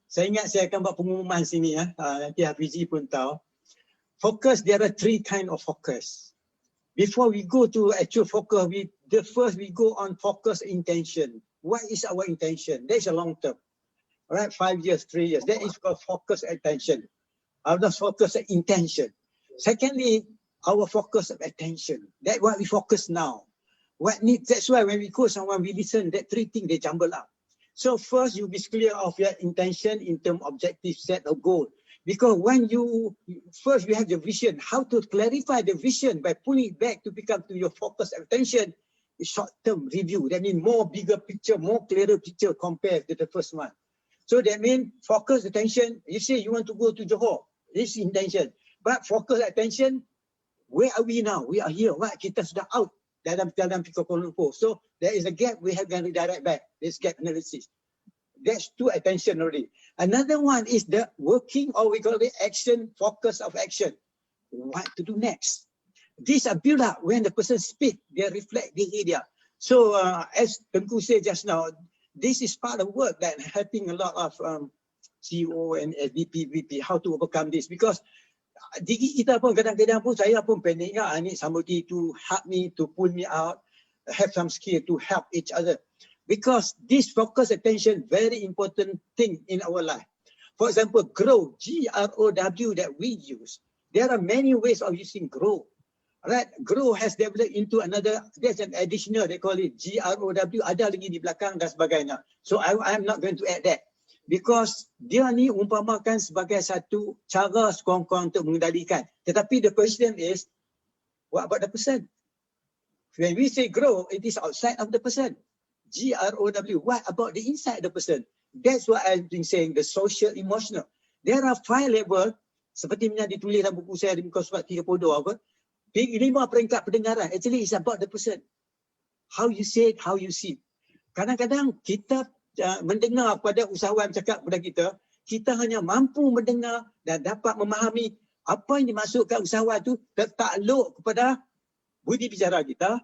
saya ingat saya akan buat pengumuman sini ya. Nanti Hafizi pun tahu. Focus, there are 3 kind of focus. Before we go to actual focus, first we go on focus intention. What is our intention? That is a long term. All right, 5 years, 3 years. That is called focus attention. Our focus intention. Secondly, our focus of attention. That's what we focus now. That's why when we call someone, we listen, that 3 things they jumble up. So first you be clear of your intention in terms of objective set or goal. Because when you have the vision, how to clarify the vision by pulling it back to become to your focus attention is short-term review. That means more bigger picture, more clearer picture compared to the first one. So that means focus attention. You say you want to go to Johor, this is intention. But focus attention, where are we now? We are here. What? Kita sudah out dalam Kuala Lumpur. So there is a gap, we have to redirect back. This gap analysis. That's 2 attention already. Another one is the working, or we call it action, focus of action. What to do next? These are built up when the person speak, they reflect the area. So as Tengku said just now, this is part of work that helping a lot of CEO and SVP, VP, how to overcome this. Because diri kita pun kadang-kadang pun saya pun panik, I need somebody to help me, to pull me out, have some skill to help each other. Because this focus attention, very important thing in our life. For example, grow, G-R-O-W that we use. There are many ways of using grow. Right? Grow has developed into another, there's an additional, they call it G-R-O-W, ada lagi di belakang dan sebagainya. So I'm not going to add that. Because dia ni umpamakan sebagai satu cara sekurang-kurang untuk mengendalikan. Tetapi the question is, what about the person? When we say grow, it is outside of the person. G-R-O-W, what about the inside the person? That's what I've been saying, the social emotional. There are 5 level, seperti yang ditulis dalam buku saya di muka surat 32 apa, 5 peringkat pendengaran. Actually it's about the person. How you say it, how you see. Kadang-kadang kita mendengar pada usahawan cakap kepada kita, kita hanya mampu mendengar dan dapat memahami apa yang dimaksudkan usahawan itu tertakluk kepada budi bicara kita,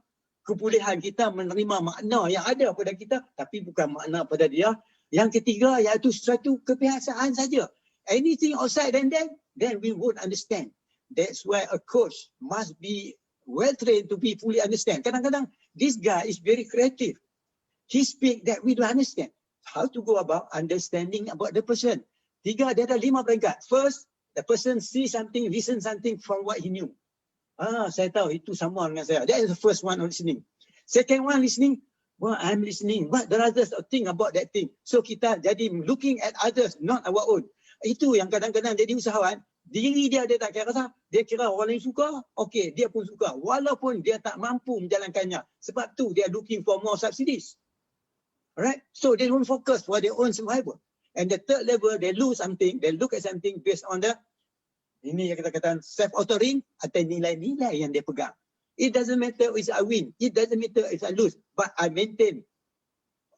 kebolehan kita menerima makna yang ada pada kita tapi bukan makna pada dia. Yang ketiga iaitu suatu kebiasaan saja. Anything outside than that, then we won't understand. That's why a coach must be well trained to be fully understand. Kadang-kadang this guy is very creative. He speak that we don't understand. How to go about understanding about the person. 3, there are 5 peringkat. First, the person see something, listen something from what he knew. Saya tahu itu sama dengan saya. That is the first one on listening. Second one listening, well, I'm listening. What the others think about that thing? So kita jadi looking at others, not our own. Itu yang kadang-kadang jadi usahawan. Diri dia tak kira rasa. Dia kira orang lain suka, okay, dia pun suka. Walaupun dia tak mampu menjalankannya. Sebab tu dia looking for more subsidies. Alright, so they don't focus for their own survival. And the third level, they lose something, they look at something based on the, ini yang kita katakan self-authoring atau nilai-nilai yang dia pegang. It doesn't matter if I win, it doesn't matter if I lose, but I maintain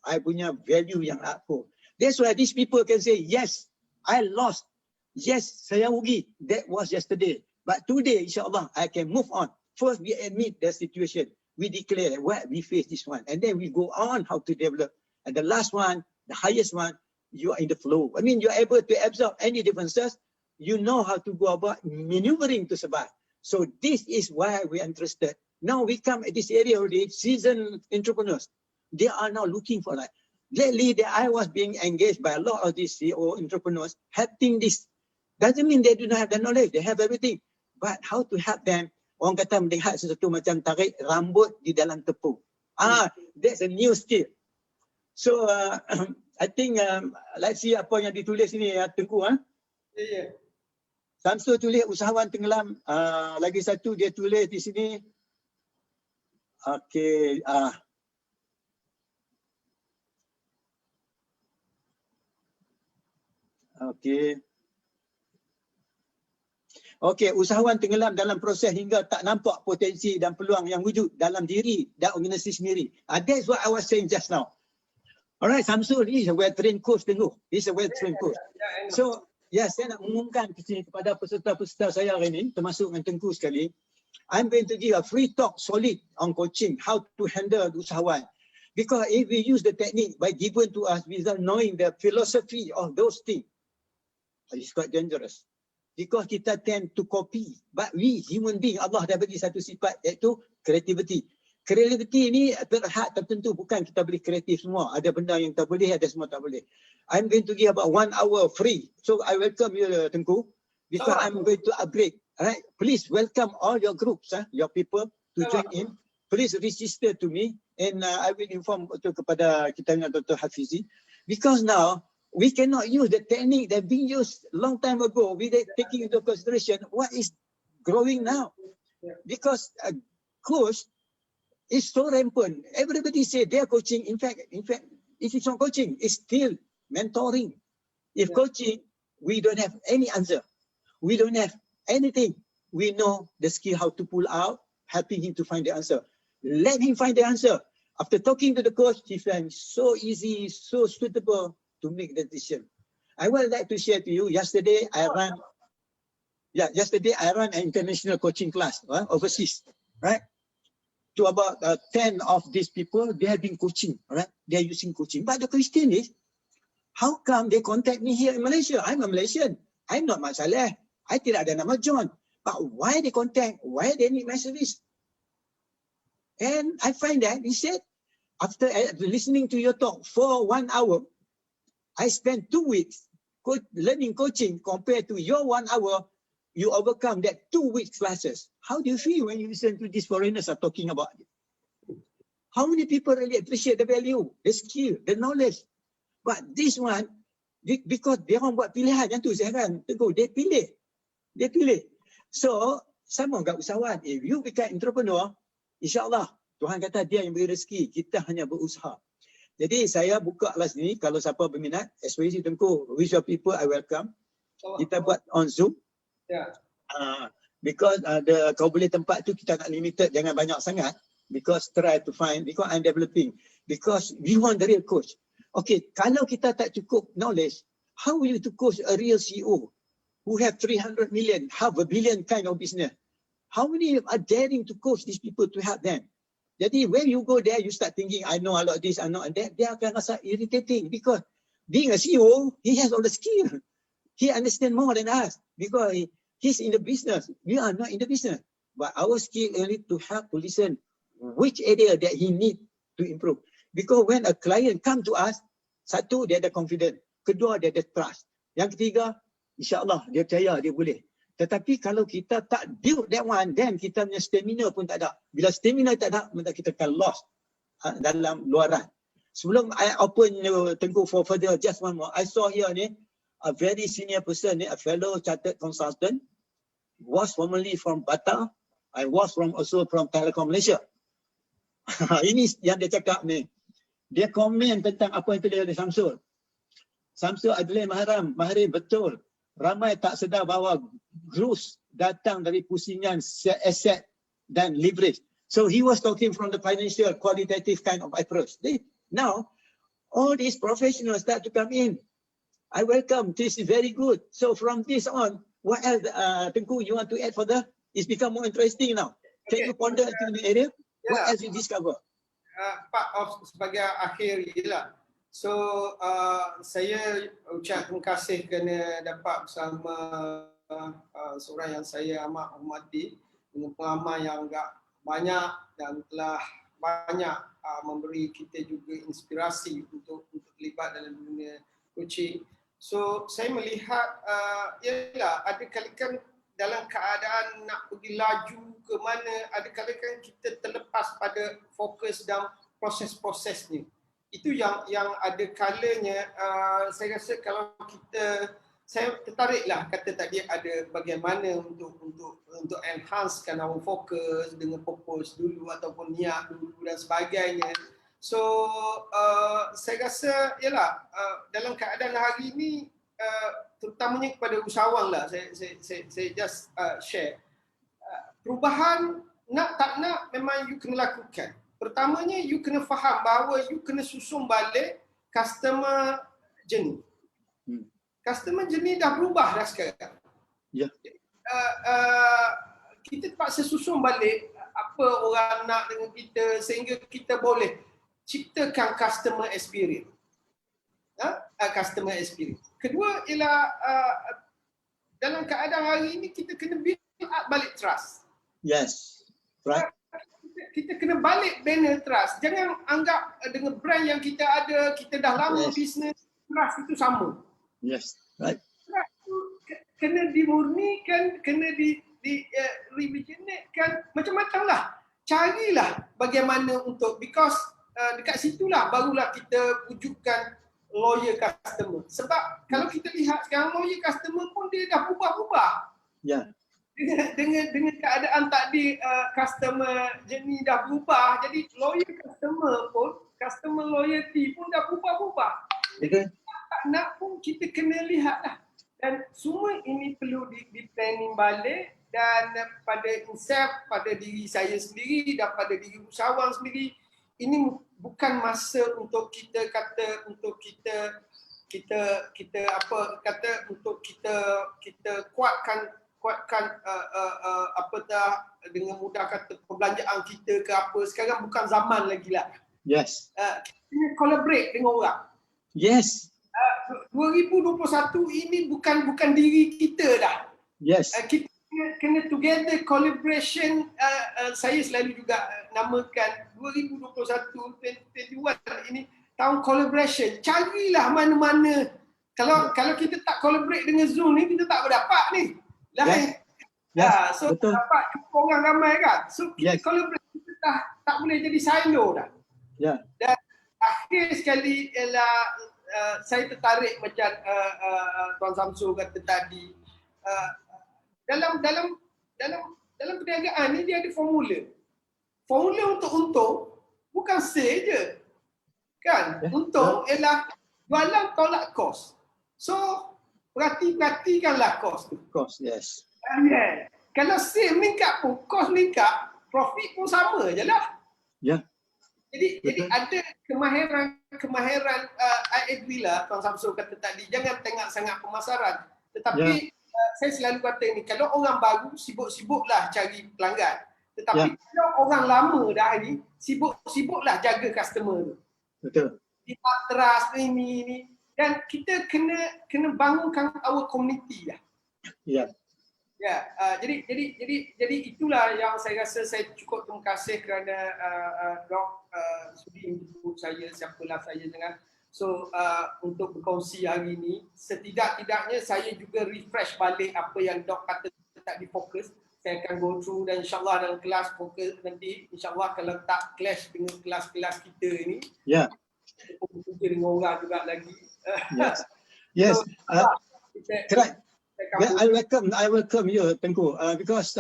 I punya value yang aku. That's why these people can say, yes, I lost. Yes, saya rugi. That was yesterday. But today, insyaAllah, I can move on. First, we admit the situation. We declare what we face this one. And then we go on how to develop. And the last one, the highest one, you are in the flow. I mean, you are able to absorb any differences. You know how to go about maneuvering to survive. So this is why we are interested. Now we come at this area already, seasoned entrepreneurs. They are now looking for that. Lately, I was being engaged by a lot of these CEO entrepreneurs, helping this. Doesn't mean they do not have the knowledge, they have everything. But how to help them? Orang kata melihat sesuatu macam tarik rambut di dalam tepung. That's a new skill. So I think let's see apa yang ditulis ni Tengku. Ya. Samsul tulis usahawan tenggelam. Lagi satu dia tulis di sini. Okey. Okey. Okey, usahawan tenggelam dalam proses hingga tak nampak potensi dan peluang yang wujud dalam diri dan organisasi sendiri. That's what I was saying just now. Alright, Samsul is a well-trained coach Tengku. He's a well-trained coach. So, saya nak mengumumkan ke sini kepada peserta-peserta saya hari ini, termasuk dengan Tengku sekali. I'm going to give a free talk solid on coaching, how to handle the usahawan. Because if we use the technique by given to us without knowing the philosophy of those things, it's quite dangerous. Because kita tend to copy. But we human being, Allah dah bagi satu sifat iaitu creativity. Creativity ni terhad tertentu, bukan kita boleh kreatif semua. Ada benda yang tak boleh, ada semua tak boleh. I'm going to give about 1 hour free. So I welcome you Tengku. Because I'm going to upgrade. Alright, please welcome all your groups, your people to join in. Please register to me and I will inform kepada kita dengan Dr. Hafizi. Because now, we cannot use the technique that being used long time ago without taking into consideration what is growing now. Because coach is so rampant. Everybody say they are coaching. In fact, if it's not coaching, it's still mentoring. If coaching, we don't have any answer. We don't have anything. We know the skill how to pull out, helping him to find the answer. Let him find the answer. After talking to the coach, he finds so easy, so suitable to make the decision. I would like to share to you, yesterday I ran an international coaching class overseas, right? To about 10 of these people, they have been coaching, right? They are using coaching. But the question is, how come they contact me here in Malaysia? I'm a Malaysian. I'm not Mat Saleh. I tidak ada nama John. But why they contact? Why they need my service? And I find that, he said, after listening to your talk for 1 hour, I spent 2 weeks learning coaching compared to your 1 hour, you overcome that 2 weeks classes. How do you feel when you listen to these foreigners are talking about it? How many people really appreciate the value, the skill, the knowledge? But this one, because dia orang buat pilihan yang tu, saya kan, dia pilih. So, sama kat usahawan. If you become entrepreneur, insyaAllah, Tuhan kata dia yang beri rezeki, kita hanya berusaha. Jadi saya buka kelas ni, kalau siapa berminat, especially Tengku, with your people, I welcome. Kita buat on Zoom. Because kau boleh tempat tu kita nak limited, jangan banyak sangat. Because try to find, because I'm developing. Because we want the real coach. Okay, kalau kita tak cukup knowledge, how will you to coach a real CEO who have 300 million, half a billion kind of business? How many are daring to coach these people to help them? Jadi when you go there, you start thinking, I know a lot of this, I know that. Dia akan rasa irritating because being a CEO, he has all the skill. He understands more than us because he's in the business. We are not in the business. But our skill only to help to listen which area that he need to improve. Because when a client come to us, satu, dia ada confidence. Kedua, dia ada trust. Yang ketiga, insyaAllah, dia percaya, dia boleh. Tetapi kalau kita tak build that one, then kita punya stamina pun tak ada. Bila stamina tak ada, maka kita akan lost dalam luaran. Sebelum I open Tengku for further, just one more. I saw here ni, a very senior person, a fellow chartered consultant, was formerly from Bata, I was also from Telekom Malaysia. Ini yang dia cakap ni. Dia komen tentang apa yang terjadi oleh Samsul. Samsul adalah mahir betul. Ramai tak sedar bahawa growth datang dari pusingan aset dan leverage. So he was talking from the financial qualitative kind of approach. Now, all these professionals start to come in. I welcome, this is very good. So from this on, what else, Tengku, you want to add further? It's become more interesting now. Can you ponder into the area? What else you discover? Part of sebagai akhir ialah So saya ucap terima kasih kerana dapat bersama seorang yang saya amat hormati dengan pengalaman yang agak banyak dan telah banyak memberi kita juga inspirasi untuk terlibat dalam dunia coaching. So saya melihat ialah ada kali-kali dalam keadaan nak pergi laju ke mana, ada kali-kali kita terlepas pada fokus dan proses-prosesnya. Itu yang ada kalanya saya rasa kalau kita, saya tertariklah kata tadi ada bagaimana untuk enhancekan our fokus dengan purpose dulu ataupun niat dulu dan sebagainya. So saya rasa ialah dalam keadaan hari ini terutamanya kepada usahawan lah, saya just share perubahan nak tak nak memang you kena lakukan. Pertamanya you kena faham bahawa you kena susun balik customer journey. Customer journey dah berubah dah sekarang. Ya. Kita terpaksa susun balik apa orang nak dengan kita sehingga kita boleh ciptakan customer experience. Customer experience. Kedua ialah dalam keadaan hari ini kita kena build up balik trust. Yes. Right. Kita kena balik banner trust. Jangan anggap dengan brand yang kita ada, kita dah lama bisnes, trust itu sama. Yes, right. Trust itu kena dimurnikan, kena revisionatekan, macam-macam lah. Carilah bagaimana untuk, because dekat situlah barulah kita wujudkan loyal customer. Sebab kalau kita lihat sekarang loyal customer pun dia dah berubah-ubah. Ya. Dengan keadaan tadi customer journey dah berubah, jadi loyal customer pun, customer loyalty pun dah berubah-ubah. Jadi tak nak pun kita kena lihat lah. Dan semua ini perlu di planning balik dan pada insaf, pada diri saya sendiri dan pada diri usahawan sendiri. Ini bukan masa untuk kita kata, untuk kita apa kata, untuk kita kuatkan apa dah dengan mudah kata perbelanjaan kita ke apa. Sekarang bukan zaman lagi lah. Yes. Kita kena collaborate dengan orang. Yes. 2021 ini bukan diri kita dah. Yes. Kita kena together collaboration. Saya selalu juga namakan 2021, 2021 ini tahun collaboration. Carilah mana-mana. Kalau kita tak collaborate dengan Zoom ni, kita tak berdapat ni. Yes. So betul. dapat orang ramai kan. So kita collaborate, kita tak boleh jadi silo dah. Ya. Dan akhir sekali ialah saya tertarik macam Tuan Samsul kata tadi. Dalam perniagaan ni dia ada formula. Formula untuk untung bukan sale je. Kan? Untung ialah jualan tolak kos. So perhatikanlah kos tu. Cost, yes. Yeah. Kalau sale meningkat pun, kos meningkat, profit pun sama je lah. Ya. Jadi ada kemahiran I agree lah Tuan Samsul kata tadi, jangan tengok sangat pemasaran. Tetapi saya selalu kata ni, kalau orang baru sibuk-sibuklah cari pelanggan. Tetapi kalau orang lama dah ni, sibuk-sibuklah jaga customer tu. Betul. Kita trust ini. Dan kita kena bangunkan our community lah. Ya. Ya, jadi itulah yang saya rasa saya cukup terima kasih kerana Dok sudi menjemput saya, siapalah saya dengan. So untuk berkongsi hari ini, setidak-tidaknya saya juga refresh balik apa yang Dok kata tak difokus. Saya akan go through dan insyaAllah dalam kelas fokus nanti, insyaAllah kalau tak clash dengan kelas-kelas kita ini, kita dengan orang juga lagi. Yes. So, Correct. Well, I welcome you, Tengku, because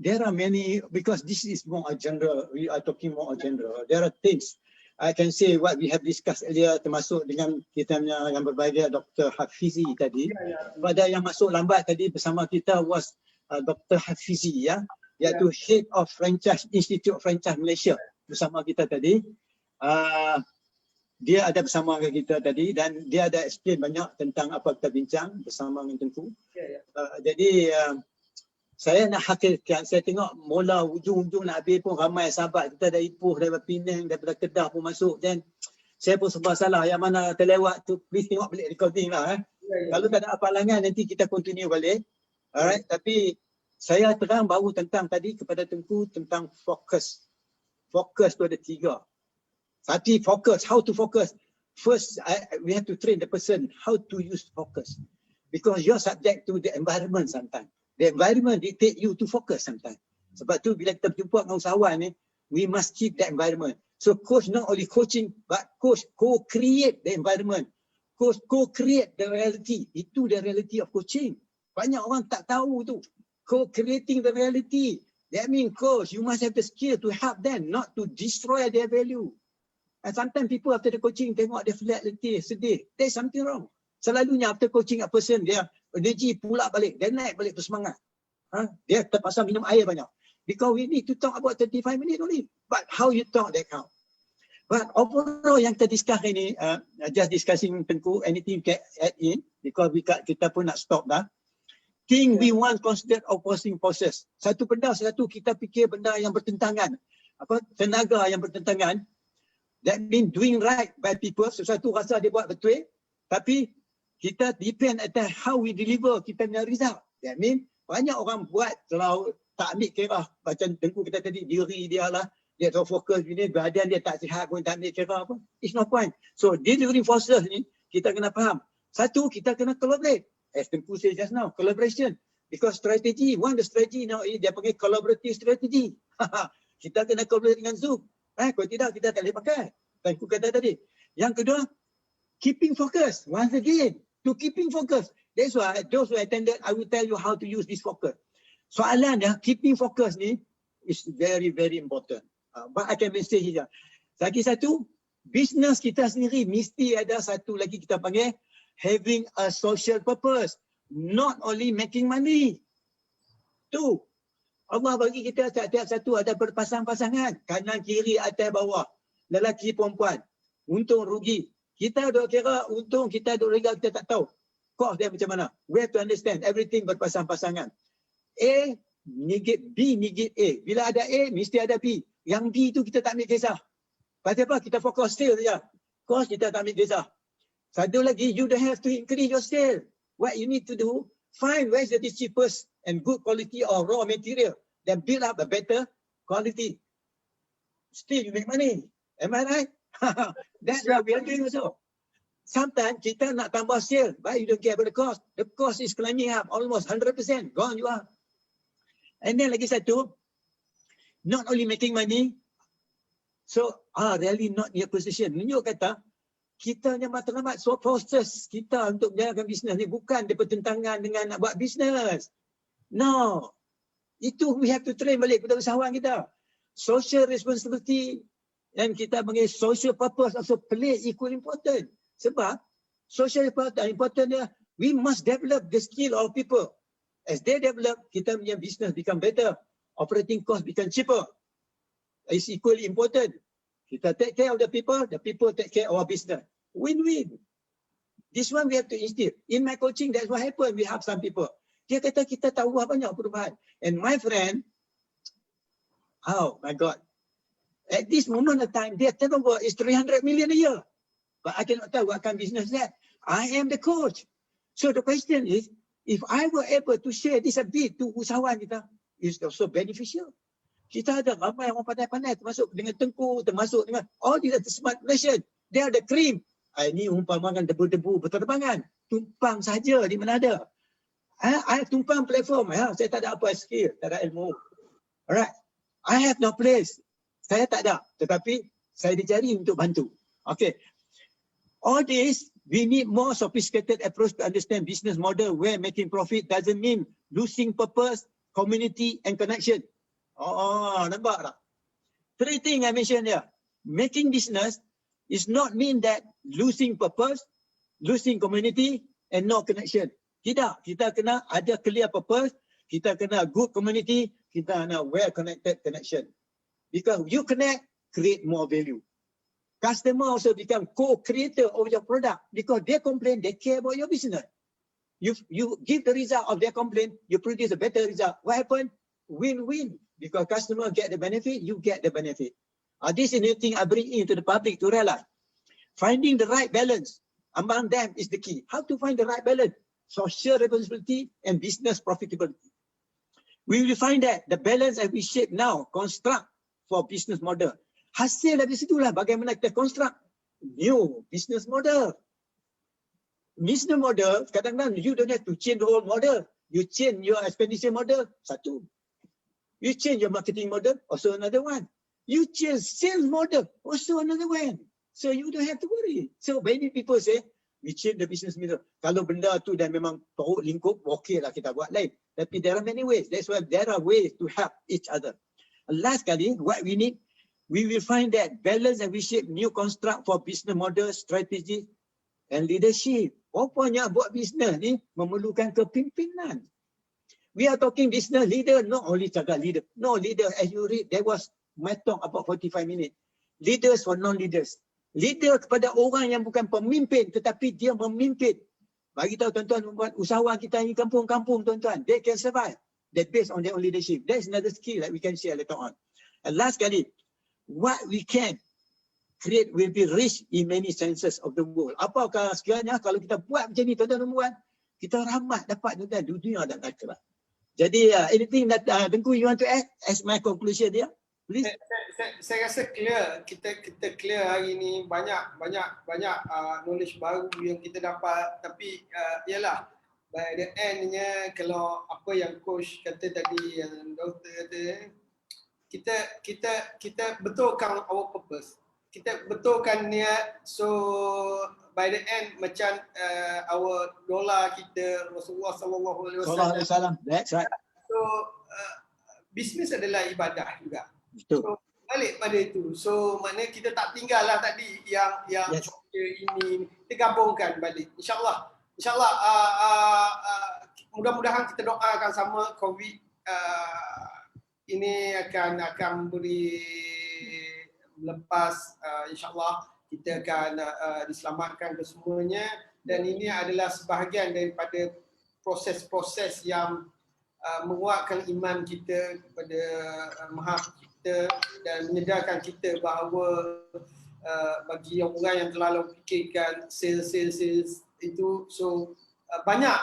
there are many, because this is more a general, we are talking more a general. There are things I can say what we have discussed earlier, termasuk dengan kita yang berbahagia Dr. Hafizi tadi. Pada yang masuk lambat tadi bersama kita was Dr. Hafizi, iaitu Head of Franchise Institute of Franchise Malaysia bersama kita tadi. Dia ada bersama dengan kita tadi dan dia ada explain banyak tentang apa kita bincang bersama dengan Tengku. Jadi saya nak hakikat, saya tengok mula ujung-ujung nak habis pun ramai sahabat kita dari Ipoh, daripada Penang, daripada Kedah pun masuk. Dan saya pun sebab salah, yang mana terlewat tu please tengok balik recording lah. Kalau tak ada apa halangan nanti kita continue balik. Alright, tapi saya terang baru tentang tadi kepada Tengku tentang fokus. Fokus tu ada 3. Satu, fokus, how to focus. First, we have to train the person how to use focus. Because you're subject to the environment sometimes. The environment dictate you to focus sometimes. Sebab tu bila kita berjumpa dengan usahawan ni, we must keep that environment. So coach not only coaching, but coach co-create the environment. Coach co-create the reality. Itu the reality of coaching. Banyak orang tak tahu tu. Co-creating the reality. That means coach, you must have the skill to help them, not to destroy their value. And sometimes people after the coaching tengok dia flat letih, sedih. There's something wrong. Selalunya after coaching a person, dia energy pula balik. Dia naik balik bersemangat. Dia terpaksa minum air banyak. Because we need to talk about 35 minutes only. But how you talk that count. But overall yang kita discuss ini, just discussing Tengku, anything you can add in, because kita pun nak stop dah. Thing we want constant opposing forces. Satu benda, kita fikir benda yang bertentangan. Tenaga yang bertentangan. That means doing right by people. Sesuatu rasa dia buat betul. Tapi kita depend on how we deliver kita punya result. That means banyak orang buat kalau tak ambil kira. Macam Tengku kita tadi, diri dia lah. Dia tak fokus ni, badan dia tak sihat pun tak ambil kira apa. It's no point. So delivering forces ni, kita kena faham. Satu, kita kena collaborate. As Tengku say just now, collaboration. Because strategy, one the strategy now is dia panggil collaborative strategy. Kita kena collaborate dengan Zoom. Kalau tidak, kita tak boleh pakai. Tengku kata tadi. Yang kedua, keeping focus. Once again, to keeping focus. That's why those who attended, I will tell you how to use this focus. Soalan dia, keeping focus ni is very, very important. But I can message here. Lagi satu, business kita sendiri mesti ada satu lagi kita panggil having a social purpose. Not only making money. Tu. Allah bagi kita setiap satu ada berpasang-pasangan. Kanan, kiri, atas, bawah. Lelaki, perempuan. Untung, rugi. Kita duk kira untung, kita duk rugi, kita tak tahu. Cost dia macam mana. We have to understand everything berpasang-pasangan. A negate B, negate A. Bila ada A, mesti ada B. Yang B tu kita tak ambil kisah. Pasal apa? Kita fokus sale saja. Cost kita tak ambil kisah. Satu lagi, you don't have to increase your sale. What you need to do, find where is the cheapest and good quality of raw material. Then build up a better quality. Still you make money. Am I right? That's what we are doing also. Sometimes kita nak tambah sale, but you don't care about the cost. The cost is climbing up almost 100%. Gone you are. And then lagi satu, not only making money, so really not in your position. Menunjuk kata, kita yang matlamat so proses kita untuk menjalankan bisnes ni bukan dia bertentangan dengan nak buat bisnes. No. Itu we have to train balik kepada usahawan kita. Social responsibility dan kita panggil social purpose also play equal important. Sebab social important dia, we must develop the skill of people. As they develop, kita punya business become better. Operating cost become cheaper. It's equally important. Kita take care of the people take care of our business. Win-win. This one we have to instill. In my coaching, that's what happened. We have some people. Dia kata kita tahu banyak perubahan. And my friend, oh my God. At this moment of time, their turnover is 300 million a year. But I cannot tell what kind of business that. I am the coach. So the question is, if I were able to share this a bit to usahawan kita, it's also beneficial. Kita ada ramai orang pandai-pandai termasuk dengan Tengku, termasuk dengan all the smart nation. They are the cream. Ini umpamakan debu-debu berterbangan. Tumpang saja di mana ada. I tumpang platform. Saya tak ada apa skill, tak ada ilmu. Alright. I have no place. Saya tak ada. Tetapi saya dicari untuk bantu. Okay. All this, we need more sophisticated approach to understand business model where making profit doesn't mean losing purpose, community and connection. Nampak tak? 3 things I mentioned here. Making business is not mean that losing purpose, losing community and no connection. Tidak. Kita kena ada clear purpose, kita kena good community, kita kena well connected connection. Because you connect, create more value. Customer also become co-creator of your product because they complain, they care about your business. You give the result of their complaint, you produce a better result. What happened? Win-win. Because customer get the benefit, you get the benefit. This is the thing I bring into the public to realize. Finding the right balance among them is the key. How to find the right balance? Social responsibility and business profitability. We will find that the balance that we shape now, construct for business model. Hasil dari situlah bagaimana kita construct new business model. Business model, kadang-kadang you don't have to change the whole model. You change your expenditure model, satu. You change your marketing model, also another one. You change sales model, also another one. So you don't have to worry. So many people say, we change the business model. Kalau benda tu dah memang teruk lingkup, okey lah kita buat lain. Tapi there are many ways. That's why there are ways to help each other. Last kali, what we need, we will find that balance and we shape new construct for business model, strategy and leadership. Rupanya buat bisnes ni memerlukan kepimpinan. We are talking business leader, not only cakap leader. No, leader, as you read, there was my talk about 45 minutes. Leaders for non-leaders. Leader kepada orang yang bukan pemimpin tetapi dia memimpin. Bagi tahu tuan-tuan, usahawan kita di kampung-kampung tuan-tuan, they can survive. They based on their own leadership. That is another skill that we can share later on. And last kali, what we can create will be rich in many senses of the world. Apakah sekiranya kalau kita buat macam ni tuan-tuan, kita rahmat dapat tuan-tuan dunia dan akhirat. Jadi anything that Tengku you want to add as my conclusion dia? Please. Saya rasa clear, kita clear hari ni banyak knowledge baru yang kita dapat, tapi ialah by the end-nya kalau apa yang coach kata tadi, yang doktor kata, kita betulkan our purpose. Kita betulkan niat, so by the end macam our dolar kita Rasulullah SAW. That's right. So bisnes adalah ibadah juga. Betul. So balik pada itu. So maknanya kita tak tinggal lah tadi yang Yes. ini kita gabungkan balik. InsyaAllah mudah-mudahan kita doakan sama COVID ini akan beri lepas, insyaAllah kita akan diselamatkan kesemuanya, dan ini adalah sebahagian daripada proses-proses yang menguatkan iman kita kepada Maha kita dan menyedarkan kita bahawa bagi orang yang terlalu fikirkan sales itu, so banyak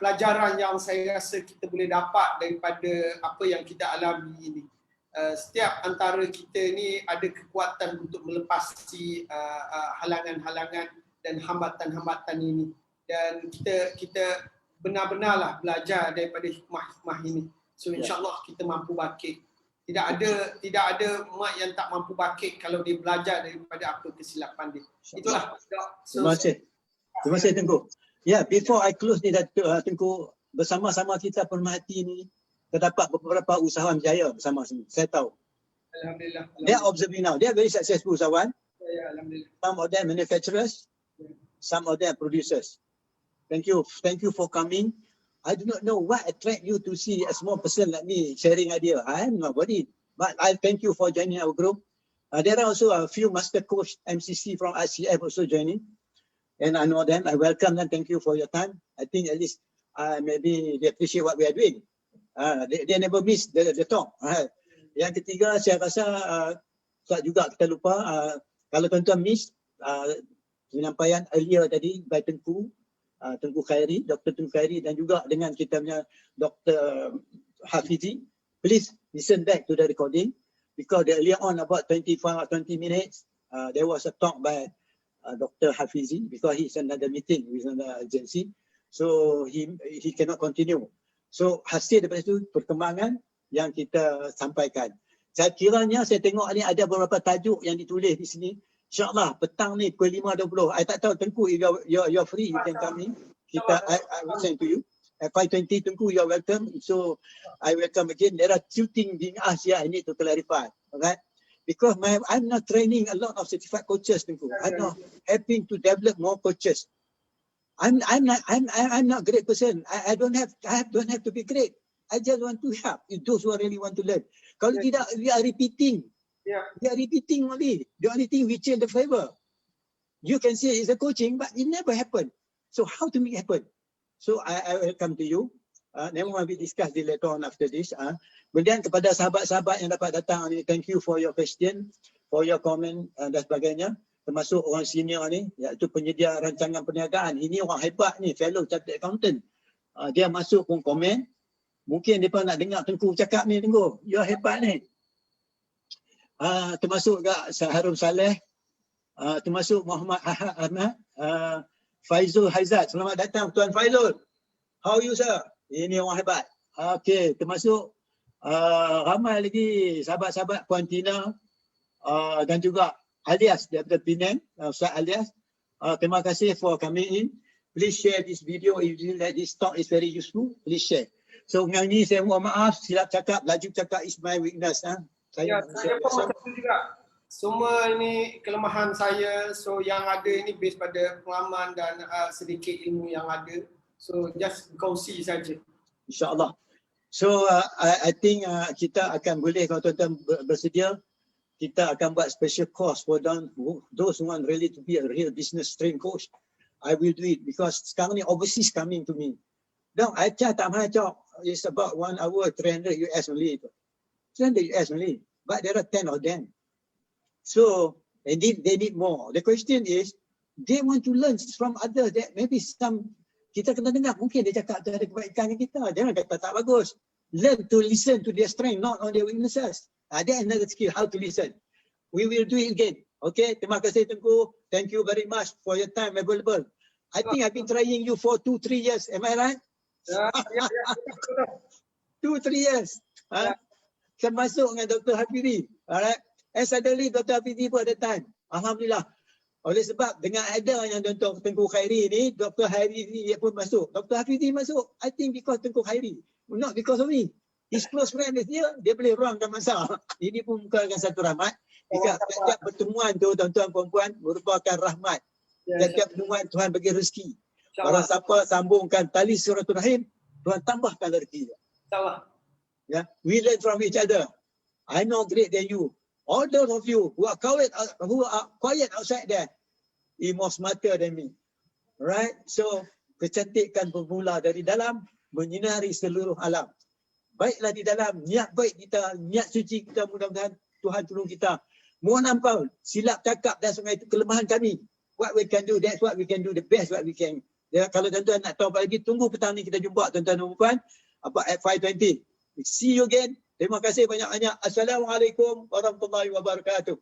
pelajaran yang saya rasa kita boleh dapat daripada apa yang kita alami ini. Setiap antara kita ni ada kekuatan untuk melepasi halangan-halangan dan hambatan-hambatan ini, dan kita benar-benarlah belajar daripada hikmah-hikmah ini. So insyaAllah kita mampu bangkit. Tidak ada umat yang tak mampu bangkit kalau dia belajar daripada apa kesilapan dia. Itulah. Terima kasih Tengku. Before I close ni Tengku, bersama-sama kita pemerhati ni terdapat beberapa usahawan berjaya bersama sini. Saya tahu. Alhamdulillah. They are observing now. They are very successful usahawan. Ya, alhamdulillah. Some of them manufacturers, some of them producers. Thank you for coming. I do not know what attract you to see a small person like me sharing idea. I am not worried, but I thank you for joining our group. There are also a few master coach MCC from ICF also joining, and I know them. I welcome them. Thank you for your time. I think at least maybe they appreciate what we are doing. They never miss the talk. Yang ketiga, saya rasa juga kita lupa, kalau tuan-tuan miss penyampaian earlier tadi by Tengku Khairi, Dr. Tengku Khairi, dan juga dengan kita punya Dr. Hafizi, please listen back to the recording, because earlier on about 20 minutes, there was a talk by Dr. Hafizi, because he's another meeting with another agency, so he cannot continue. So hasil daripada itu perkembangan yang kita sampaikan. Saya kiranya saya tengok ni ada beberapa tajuk yang ditulis di sini. InsyaAllah petang ni pukul 5.20. I tak tahu Tengku, if you're free, you can come in. I will send to you. At 5:20 Tengku, you're welcome. So I welcome again. There are two things being asked here I need to clarify. Okay? Because I'm not training a lot of certified coaches, Tengku. I'm not helping to develop more coaches. I'm not great person. I don't have to be great. I just want to help those who really want to learn. Kalau tidak, we are repeating. We are repeating only. The only thing we change the flavor. You can say it's a coaching, but it never happened. So how to make it happen? So I will come to you. Then we discuss later on after this. Kemudian kepada sahabat-sahabat yang dapat datang ni, thank you for your question, for your comment dan sebagainya. Termasuk orang senior ni, iaitu penyedia rancangan perniagaan. Ini orang hebat ni, fellow chartered accountant. Dia masuk pun komen. Mungkin mereka nak dengar Tengku cakap ni, Tengku. You hebat ni. Termasuk juga Harum Saleh. Termasuk Muhammad Ahmad. Faizul Haizat. Selamat datang Tuan Faizul. How are you sir? Ini orang hebat. Okey, termasuk ramai lagi sahabat-sahabat Puan Tina dan juga Alias daripada Penang, Ustaz Alias. Terima kasih for coming in. Please share this video if you like this talk is very useful. Please share. So dengan ini saya mohon maaf, silap cakap, laju cakap is my weakness. Saya pun macam tu juga. Semua ini kelemahan saya. So yang ada ini based pada pengalaman dan sedikit ilmu yang ada. So just kongsi saja. InsyaAllah. So I think kita akan boleh, kalau tuan-tuan bersedia, kita akan buat special course for those who want really to be a real business train coach. I will do it because sekarang ni overseas coming to me. Now I tak macam it's about 1 hour 300 US only. 300 US only. But there are 10 of them. So they need more. The question is they want to learn from others that maybe some kita kena dengar, mungkin dia cakap ada kebaikan kita. Jangan kata tak bagus. Learn to listen to their strength, not on their weaknesses. That is another skill, how to listen. We will do it again. Okay, terima kasih Tengku. Thank you very much for your time available. I think I've been trying you for 2-3 years. Am I right? 2-3 years. Termasuk dengan Dr. Hafidhi. Alright. And suddenly Dr. Hafidhi pun ada time. Alhamdulillah. Oleh sebab dengan ada yang Dr. Tengku Khairi ni, Dr. Hafidhi pun masuk. Dr. Hafidhi masuk. I think because Tengku Khairi. Not because of me. His close friend dia boleh ruangkan masa. Ini pun bukan satu rahmat. Setiap pertemuan tu tuan-tuan perempuan merupakan rahmat. Setiap pertemuan Tuhan bagi rezeki. Orang siapa sambungkan tali silaturahim, Tuhan tambahkan rezeki. InsyaAllah. Yeah, we learn from each other. I know great than you. All those of you who are quiet outside there, you more smarter than me. Right? So kecantikan bermula dari dalam, menyinari seluruh alam. Baiklah di dalam, niat baik kita, niat suci kita, mudah-mudahan Tuhan tolong kita. Mohon ampun, silap cakap dan sungai itu kelemahan kami. What we can do, that's what we can do, the best what we can. Ya, kalau tuan-tuan nak tahu apa lagi, tunggu petang ni kita jumpa tuan-tuan dan puan at 5:20. See you again. Terima kasih banyak-banyak. Assalamualaikum warahmatullahi wabarakatuh.